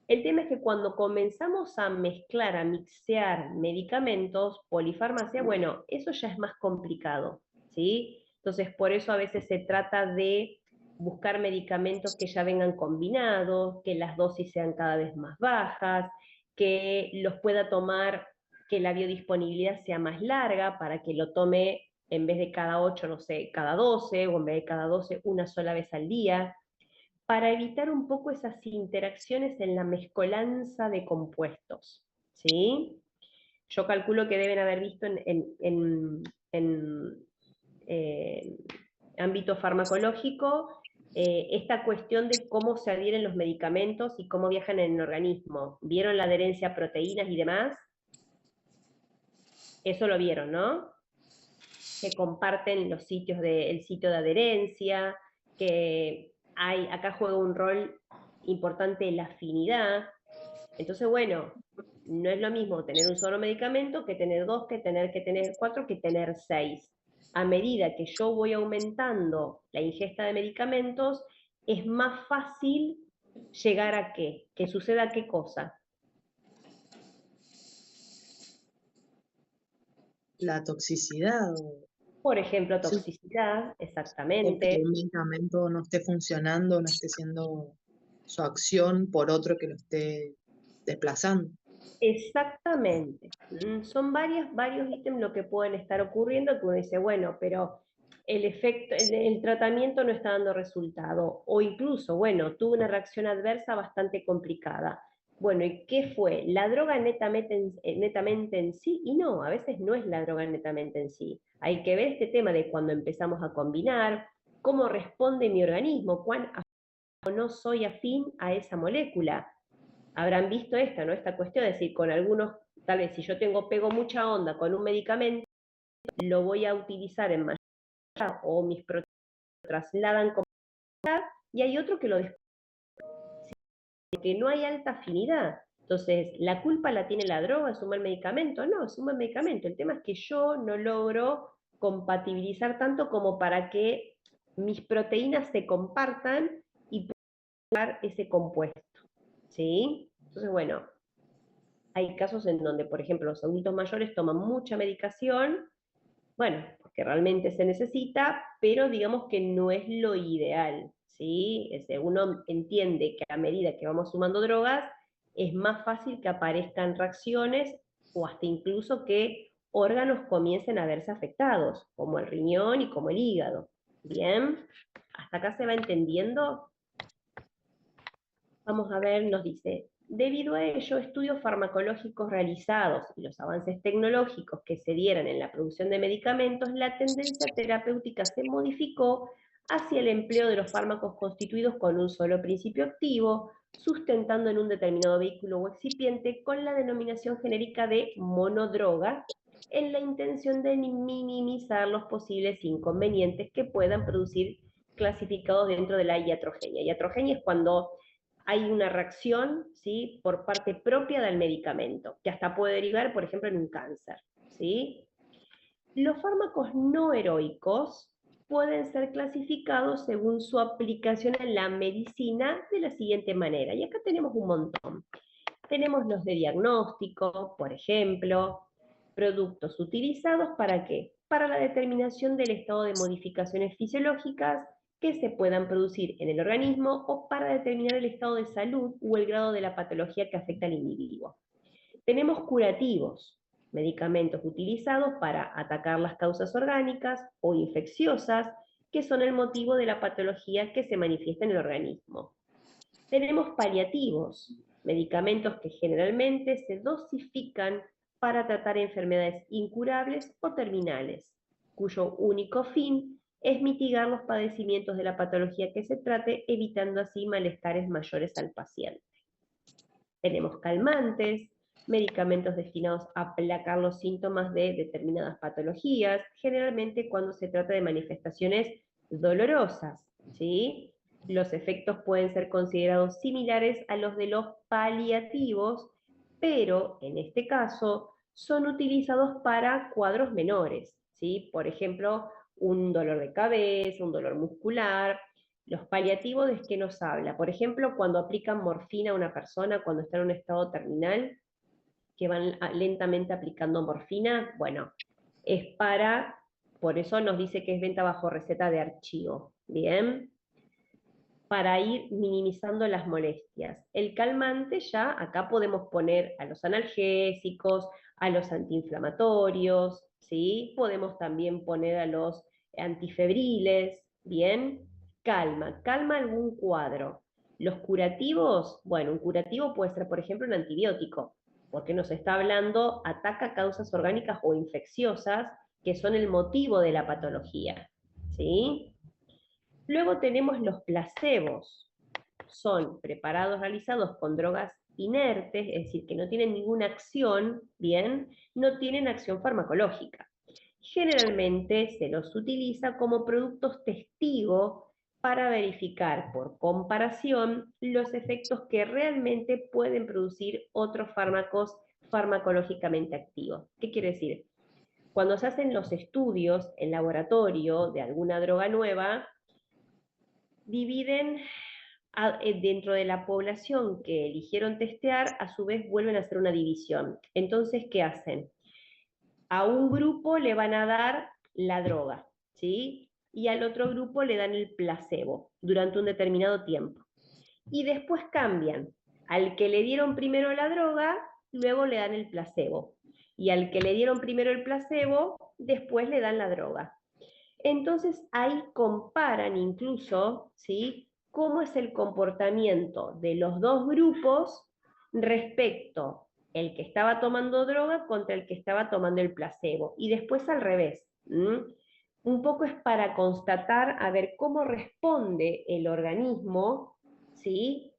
El tema es que cuando comenzamos a mezclar, a mixear medicamentos, polifarmacia, bueno, eso ya es más complicado, ¿sí? Entonces, por eso a veces se trata de buscar medicamentos que ya vengan combinados, que las dosis sean cada vez más bajas, que los pueda tomar, que la biodisponibilidad sea más larga para que lo tome en vez de cada 8, no sé, cada 12, o en vez de cada 12, una sola vez al día, para evitar un poco esas interacciones en la mezcolanza de compuestos, ¿sí? Yo calculo que deben haber visto en ámbito farmacológico esta cuestión de cómo se adhieren los medicamentos y cómo viajan en el organismo. ¿Vieron la adherencia a proteínas y demás? Eso lo vieron, ¿no? Que comparten los sitios el sitio de adherencia, que acá juega un rol importante la afinidad. Entonces, bueno, no es lo mismo tener un solo medicamento que tener dos, que tener 4, que tener 6. A medida que yo voy aumentando la ingesta de medicamentos, es más fácil llegar a qué, que suceda qué cosa. La toxicidad Por ejemplo, sí, toxicidad, o que exactamente. un medicamento no esté funcionando, no esté haciendo su acción por otro que lo esté desplazando. Exactamente. Son varios ítems lo que pueden estar ocurriendo que uno dice, bueno, pero el efecto, el tratamiento no está dando resultado. O incluso, bueno, tuve una reacción adversa bastante complicada. Bueno, ¿y qué fue? ¿La droga netamente en sí? Y no, a veces no es la droga netamente en sí. Hay que ver este tema de cuando empezamos a combinar, cómo responde mi organismo, cuán o no soy afín a esa molécula. Habrán visto esta, ¿no? Esta cuestión de decir, con algunos, tal vez si yo pego mucha onda con un medicamento, lo voy a utilizar en mayor o mis proteínas trasladan como y hay otro que lo porque no hay alta afinidad. Entonces, ¿la culpa la tiene la droga? ¿Es un mal medicamento? No, es un buen medicamento. El tema es que yo no logro compatibilizar tanto como para que mis proteínas se compartan y puedan dar ese compuesto. ¿Sí? Entonces, bueno, hay casos en donde, por ejemplo, los adultos mayores toman mucha medicación, bueno, porque realmente se necesita, pero digamos que no es lo ideal, ¿sí? Uno entiende que a medida que vamos sumando drogas, es más fácil que aparezcan reacciones o hasta incluso que órganos comiencen a verse afectados, como el riñón y como el hígado. ¿Bien? ¿Hasta acá se va entendiendo? Vamos a ver, nos dice, debido a ello, estudios farmacológicos realizados y los avances tecnológicos que se dieran en la producción de medicamentos, la tendencia terapéutica se modificó hacia el empleo de los fármacos constituidos con un solo principio activo, sustentando en un determinado vehículo o excipiente con la denominación genérica de monodroga, en la intención de minimizar los posibles inconvenientes que puedan producir clasificados dentro de la iatrogenia. Iatrogenia es cuando hay una reacción, ¿sí?, por parte propia del medicamento, que hasta puede derivar, por ejemplo, en un cáncer, ¿sí? Los fármacos no heroicos pueden ser clasificados según su aplicación en la medicina de la siguiente manera, y acá tenemos un montón. Tenemos los de diagnóstico, por ejemplo, productos utilizados ¿para qué? Para la determinación del estado de modificaciones fisiológicas que se puedan producir en el organismo o para determinar el estado de salud o el grado de la patología que afecta al individuo. Tenemos curativos, medicamentos utilizados para atacar las causas orgánicas o infecciosas que son el motivo de la patología que se manifiesta en el organismo. Tenemos paliativos, medicamentos que generalmente se dosifican para tratar enfermedades incurables o terminales, cuyo único fin es mitigar los padecimientos de la patología que se trate, evitando así malestares mayores al paciente. Tenemos calmantes, medicamentos destinados a aplacar los síntomas de determinadas patologías, generalmente cuando se trata de manifestaciones dolorosas, ¿sí? Los efectos pueden ser considerados similares a los de los paliativos, pero en este caso son utilizados para cuadros menores, ¿sí? Por ejemplo, un dolor de cabeza, un dolor muscular. Los paliativos, ¿de qué nos habla? Por ejemplo, cuando aplican morfina a una persona cuando está en un estado terminal, que van lentamente aplicando morfina, bueno, es por eso nos dice que es venta bajo receta de archivo, ¿bien? Para ir minimizando las molestias. El calmante ya, acá podemos poner a los analgésicos, a los antiinflamatorios, ¿sí? Podemos también poner a los antifebriles, ¿bien? Calma algún cuadro. Los curativos, bueno, un curativo puede ser, por ejemplo, un antibiótico, porque nos está hablando, ataca causas orgánicas o infecciosas que son el motivo de la patología, ¿sí? Luego tenemos los placebos. Son preparados realizados con drogas inertes, es decir, que no tienen ninguna acción, ¿bien? No tienen acción farmacológica. Generalmente se los utiliza como productos testigo para verificar por comparación los efectos que realmente pueden producir otros fármacos farmacológicamente activos. ¿Qué quiere decir? Cuando se hacen los estudios en laboratorio de alguna droga nueva, dividen dentro de la población que eligieron testear, a su vez vuelven a hacer una división. Entonces, ¿qué hacen? A un grupo le van a dar la droga, ¿sí? Y al otro grupo le dan el placebo durante un determinado tiempo. Y después cambian. Al que le dieron primero la droga, luego le dan el placebo. Y al que le dieron primero el placebo, después le dan la droga. Entonces ahí comparan incluso, ¿sí?, cómo es el comportamiento de los dos grupos respecto el que estaba tomando droga contra el que estaba tomando el placebo. Y después al revés. Un poco es para constatar a ver cómo responde el organismo, ¿sí?,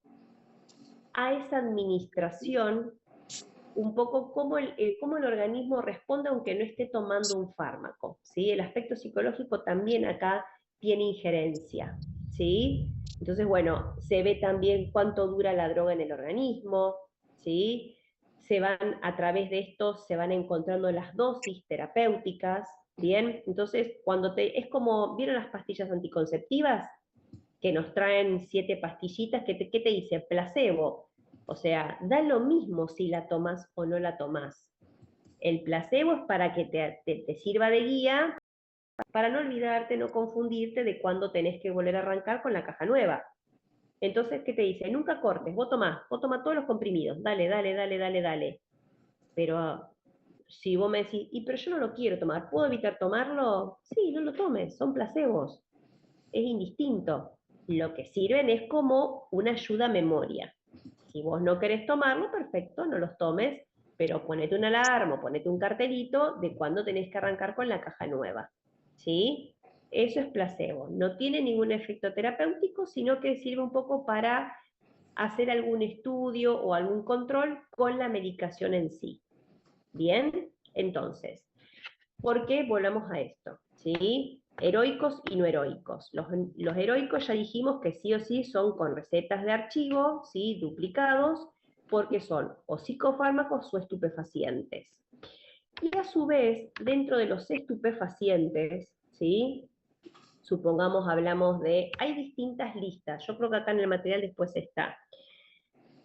a esa administración, un poco cómo el organismo responde aunque no esté tomando un fármaco, ¿sí? El aspecto psicológico también acá tiene injerencia, ¿sí? Entonces, bueno, se ve también cuánto dura la droga en el organismo, ¿sí? A través de esto se van encontrando las dosis terapéuticas, ¿bien? Entonces, es como, ¿vieron las pastillas anticonceptivas? Que nos traen 7 pastillitas, ¿qué te dice? Placebo. O sea, da lo mismo si la tomas o no la tomas. El placebo es para que te sirva de guía, para no olvidarte, no confundirte de cuándo tenés que volver a arrancar con la caja nueva. Entonces, ¿qué te dice? Nunca cortes, vos tomás todos los comprimidos, dale. Pero si vos me decís, pero yo no lo quiero tomar, ¿puedo evitar tomarlo? Sí, no lo tomes, son placebos. Es indistinto. Lo que sirven es como una ayuda a memoria. Si vos no querés tomarlo, perfecto, no los tomes, pero ponete una alarma o ponete un cartelito de cuándo tenés que arrancar con la caja nueva. ¿Sí? Eso es placebo. No tiene ningún efecto terapéutico, sino que sirve un poco para hacer algún estudio o algún control con la medicación en sí. ¿Bien? Entonces, ¿por qué volvamos a esto? ¿Sí? Heroicos y no heroicos. Los heroicos ya dijimos que sí o sí son con recetas de archivo, ¿sí?, duplicados, porque son o psicofármacos o estupefacientes. Y a su vez, dentro de los estupefacientes, ¿sí?, supongamos hablamos hay distintas listas, yo creo que acá en el material después está.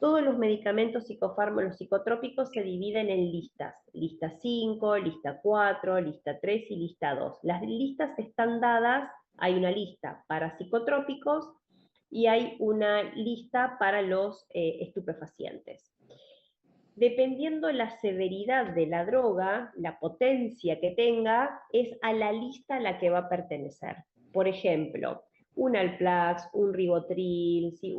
todos los medicamentos psicofármacos, los psicotrópicos se dividen en listas. Lista 5, lista 4, lista 3 y lista 2. Las listas están dadas, hay una lista para psicotrópicos y hay una lista para los estupefacientes. Dependiendo la severidad de la droga, la potencia que tenga, es a la lista a la que va a pertenecer. Por ejemplo, un Alplax, un Ribotril, ¿sí?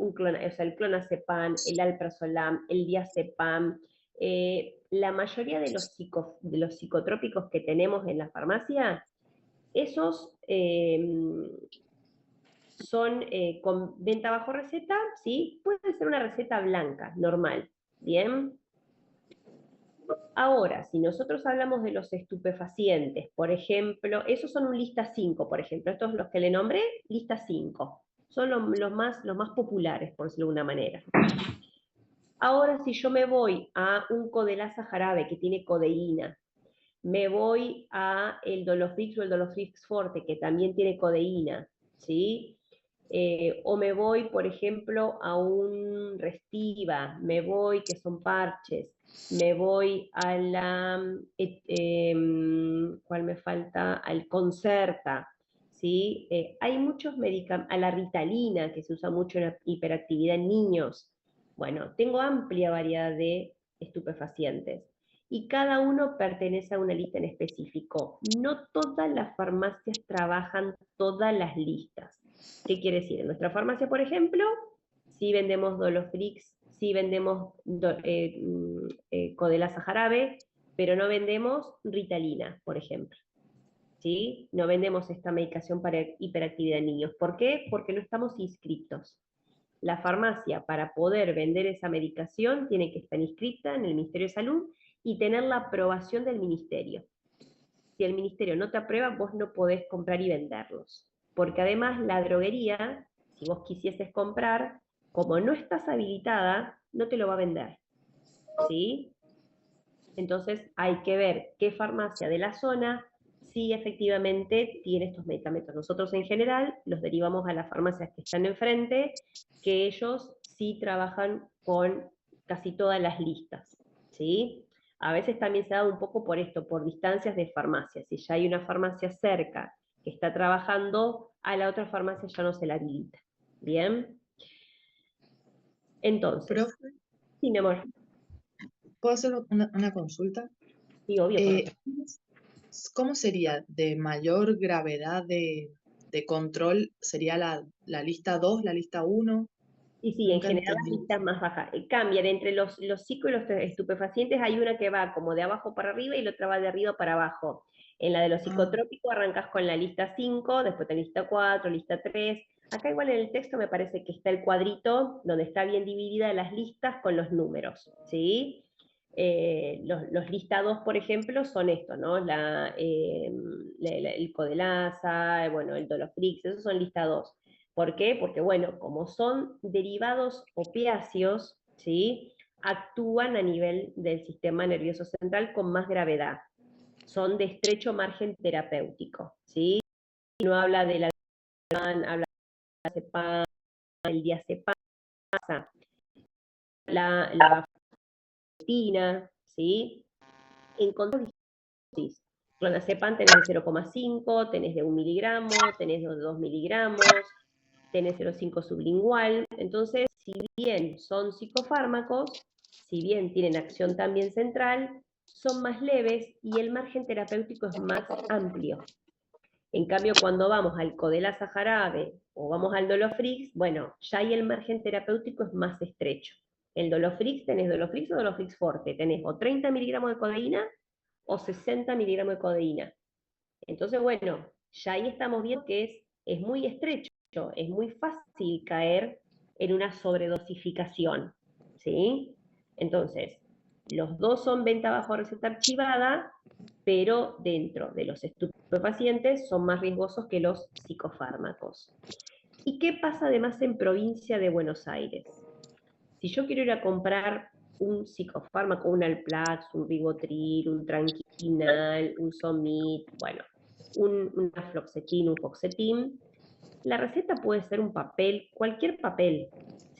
El clonazepam, el alprazolam, el diazepam, la mayoría de los psicotrópicos que tenemos en la farmacia, esos son con venta bajo receta, ¿sí? Puede ser una receta blanca, normal, ¿bien? Ahora, si nosotros hablamos de los estupefacientes, por ejemplo, esos son un lista 5, por ejemplo, estos los que le nombré, lista 5, son los más populares, por decirlo de una manera. Ahora, si yo me voy a un Codelasa jarabe que tiene codeína, me voy a el Doloflix o el Doloflix Forte, que también tiene codeína, ¿sí? O me voy, por ejemplo, a un Restiva, me voy, que son parches, me voy a la, ¿cuál me falta? Al Concerta, ¿sí? Hay muchos medicamentos, a la Ritalina, que se usa mucho en la hiperactividad en niños. Bueno, tengo amplia variedad de estupefacientes y cada uno pertenece a una lista en específico. No todas las farmacias trabajan todas las listas. ¿Qué quiere decir? En nuestra farmacia, por ejemplo, sí vendemos Doloflix, sí vendemos Codelasa jarabe, pero no vendemos Ritalina, por ejemplo. ¿Sí? No vendemos esta medicación para hiperactividad en niños. ¿Por qué? Porque no estamos inscritos. La farmacia, para poder vender esa medicación, tiene que estar inscrita en el Ministerio de Salud y tener la aprobación del ministerio. Si el ministerio no te aprueba, vos no podés comprar y venderlos. Porque además la droguería, si vos quisieses comprar, como no estás habilitada, no te lo va a vender. ¿Sí? Entonces hay que ver qué farmacia de la zona sí efectivamente tiene estos medicamentos. Nosotros en general los derivamos a las farmacias que están enfrente, que ellos sí trabajan con casi todas las listas, ¿sí? A veces también se da un poco por esto, por distancias de farmacias. Si ya hay una farmacia cerca que está trabajando, a la otra farmacia ya no se la habilita. ¿Bien? Entonces, Profe, sí, mi amor, ¿puedo hacer una consulta? sí, obvio. ¿Cómo sería de mayor gravedad de control? ¿Sería la lista 2, la lista 1? Y sí, en Nunca general las entendí. listas más bajas. Cambian entre los psico y los estupefacientes, hay una que va como de abajo para arriba y la otra va de arriba para abajo. En la de los Ah, psicotrópicos arrancas con la lista 5, después tenés lista 4, lista 3. Acá igual en el texto me parece que está el cuadrito donde está bien dividida las listas con los números, ¿sí? Los listados, por ejemplo, son estos, ¿no? El Codelasa, bueno, el Doloflix, esos son listados. ¿Por qué? Porque, bueno, como son derivados opiáceos, ¿sí? Actúan a nivel del sistema nervioso central con más gravedad. Son de estrecho margen terapéutico, ¿sí? No habla de la habla de diazepam, el diazepam, la fatina, ¿sí? En control de clonazepam tenés de 0,5, tenés de 1 miligramo, tenés de 2 miligramos, tenés 0,5 sublingual. Entonces, si bien son psicofármacos, si bien tienen acción también central, son más leves y el margen terapéutico es más amplio. En cambio, cuando vamos al Codelasa jarabe o vamos al Doloflix, bueno, ya ahí el margen terapéutico es más estrecho. El Doloflix, tenés Doloflix o Doloflix Forte, tenés o 30 miligramos de codeína o 60 miligramos de codeína. Entonces, bueno, ya ahí estamos viendo que es muy estrecho, es muy fácil caer en una sobredosificación, ¿sí? Entonces, los dos son venta bajo receta archivada, pero dentro de los estupefacientes son más riesgosos que los psicofármacos. ¿Y qué pasa además en provincia de Buenos Aires? Si yo quiero ir a comprar un psicofármaco, un Alplax, un Ribotril, un Tranquinal, un Somit, bueno, una Fluoxetin, un Foxetin, la receta puede ser un papel, cualquier papel,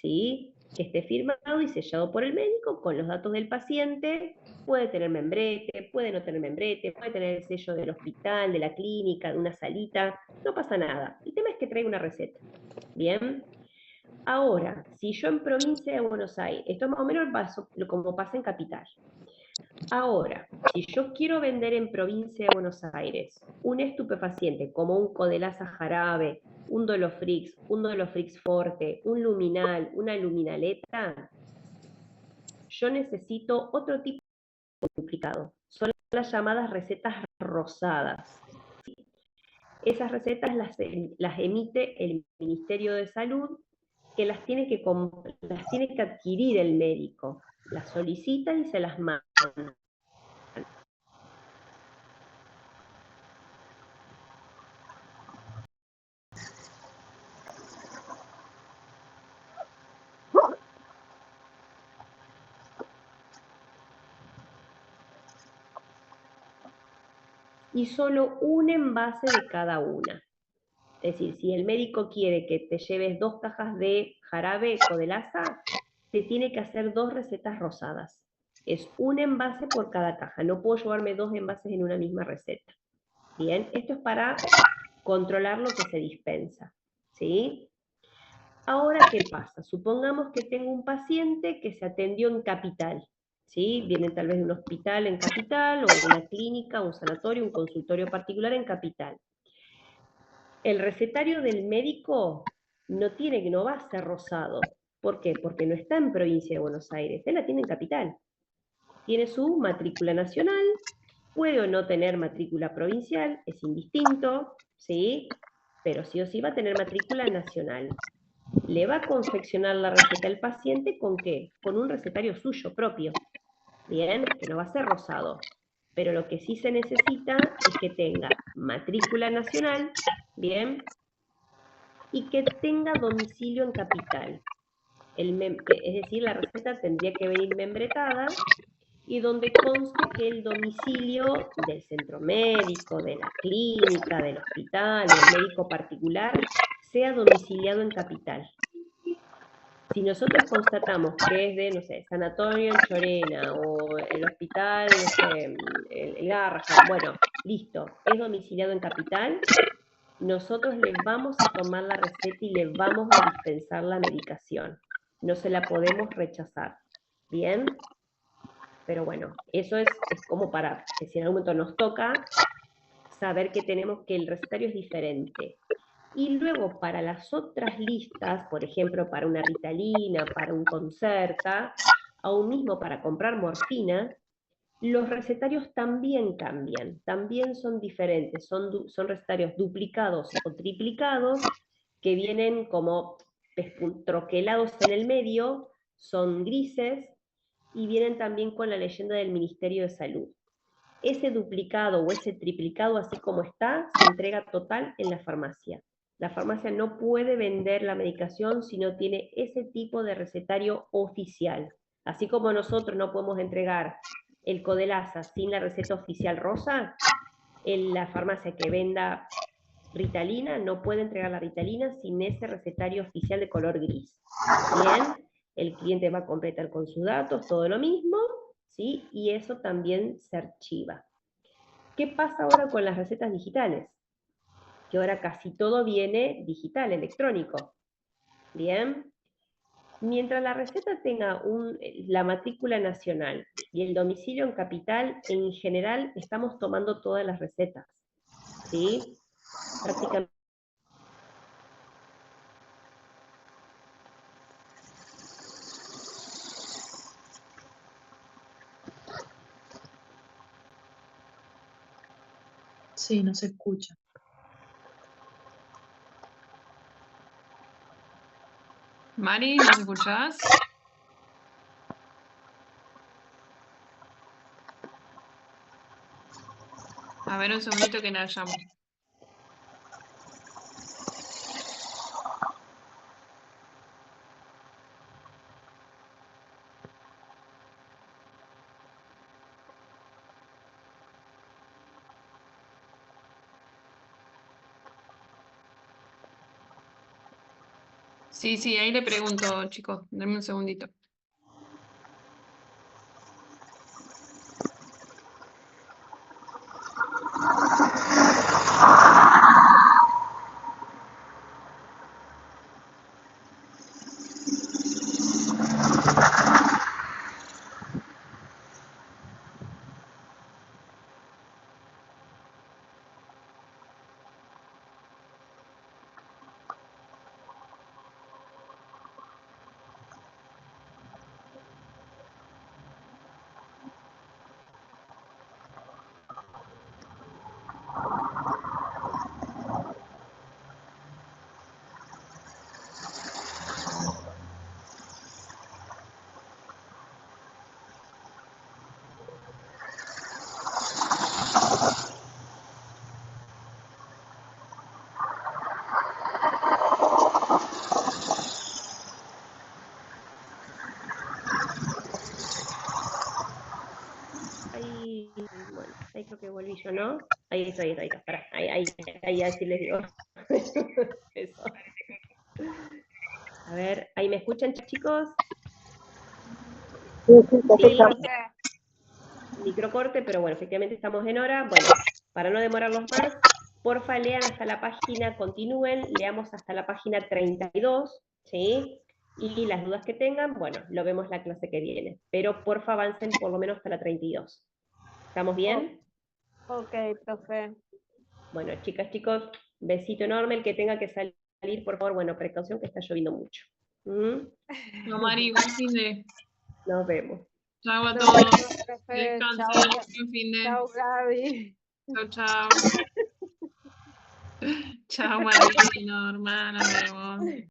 ¿sí? que esté firmado y sellado por el médico con los datos del paciente. Puede tener membrete, puede no tener membrete, puede tener el sello del hospital, de la clínica, de una salita, no pasa nada. El tema es que traiga una receta. Bien. Ahora, si yo en provincia de Buenos Aires, esto más o menos como pasa en capital. Ahora, si yo quiero vender en provincia de Buenos Aires un estupefaciente como un Codelasa jarabe, un Dolofrix forte, un luminal, una luminaleta, yo necesito otro tipo de duplicado. Son las llamadas recetas rosadas. Esas recetas las emite el Ministerio de Salud, que las tiene que adquirir el médico. Las solicita y se las manda. Y solo un envase de cada una. Es decir, si el médico quiere que te lleves 2 cajas de jarabe Codelasa, te tiene que hacer 2 recetas rosadas. Es un envase por cada caja. No puedo llevarme 2 envases en una misma receta. Bien, esto es para controlar lo que se dispensa. ¿Sí? Ahora, ¿qué pasa? Supongamos que tengo un paciente que se atendió en Capital. ¿Sí? Viene tal vez de un hospital en Capital, o de una clínica, un sanatorio, un consultorio particular en Capital. El recetario del médico no va a ser rosado. ¿Por qué? Porque no está en provincia de Buenos Aires, él la tiene en Capital. Tiene su matrícula nacional, puede o no tener matrícula provincial, es indistinto, ¿sí? Pero sí o sí va a tener matrícula nacional. Le va a confeccionar la receta al paciente ¿con qué? Con un recetario suyo propio, ¿bien? Que no va a ser rosado. Pero lo que sí se necesita es que tenga matrícula nacional, ¿bien? Y que tenga domicilio en Capital. Es decir, la receta tendría que venir membretada y donde conste que el domicilio del centro médico, de la clínica, del hospital, del médico particular, sea domiciliado en Capital. Si nosotros constatamos que es de, no sé, Sanatorio en Chorena o el hospital, no sé, el Garrahan, bueno, listo, es domiciliado en Capital, nosotros les vamos a tomar la receta y les vamos a dispensar la medicación. No se la podemos rechazar. ¿Bien? Pero bueno, eso es como para que si en algún momento nos toca, saber que tenemos que el recetario es diferente. Y luego para las otras listas, por ejemplo, para una Ritalina, para un Concerta, aún mismo para comprar morfina, los recetarios también cambian, también son diferentes, son recetarios duplicados o triplicados que vienen como troquelados en el medio, son grises y vienen también con la leyenda del Ministerio de Salud. Ese duplicado o ese triplicado, así como está, se entrega total en la farmacia. La farmacia no puede vender la medicación si no tiene ese tipo de recetario oficial. Así como nosotros no podemos entregar el Codelasa sin la receta oficial rosa, en la farmacia que venda Ritalina no puede entregar la Ritalina sin ese recetario oficial de color gris. Bien, el cliente va a completar con sus datos, todo lo mismo, ¿sí? Y eso también se archiva. ¿Qué pasa ahora con las recetas digitales? Que ahora casi todo viene digital, electrónico. Bien. Mientras la receta tenga la matrícula nacional y el domicilio en Capital, en general estamos tomando todas las recetas. ¿Sí? Prácticamente. Sí, no se escucha. Mari, ¿nos escuchás? A ver, un segundito que la llamo. Sí, ahí le pregunto, chicos. Dame un segundito. Ahí, bueno, ahí creo que volví yo, ¿no? Ahí está, pará, ahí así les digo. Eso. A ver, ¿ahí me escuchan, chicos? Sí, microcorte, pero bueno, efectivamente estamos en hora. Bueno, para no demorarlos más, porfa lean hasta la página, continúen, leamos hasta la página 32, ¿sí? Y las dudas que tengan, bueno, lo vemos la clase que viene. Pero porfa avancen por lo menos hasta la 32. ¿Estamos bien? Ok, profe. Bueno, chicas, chicos, besito enorme. El que tenga que salir, por favor, bueno, precaución que está lloviendo mucho. No, Mari, buen fin de. Nos vemos. Chao a Nos todos. vemos, profe. Descansen. Chao, Buen fin de. chao, Gaby. Chao. Chao, Mari. Norma, nos vemos.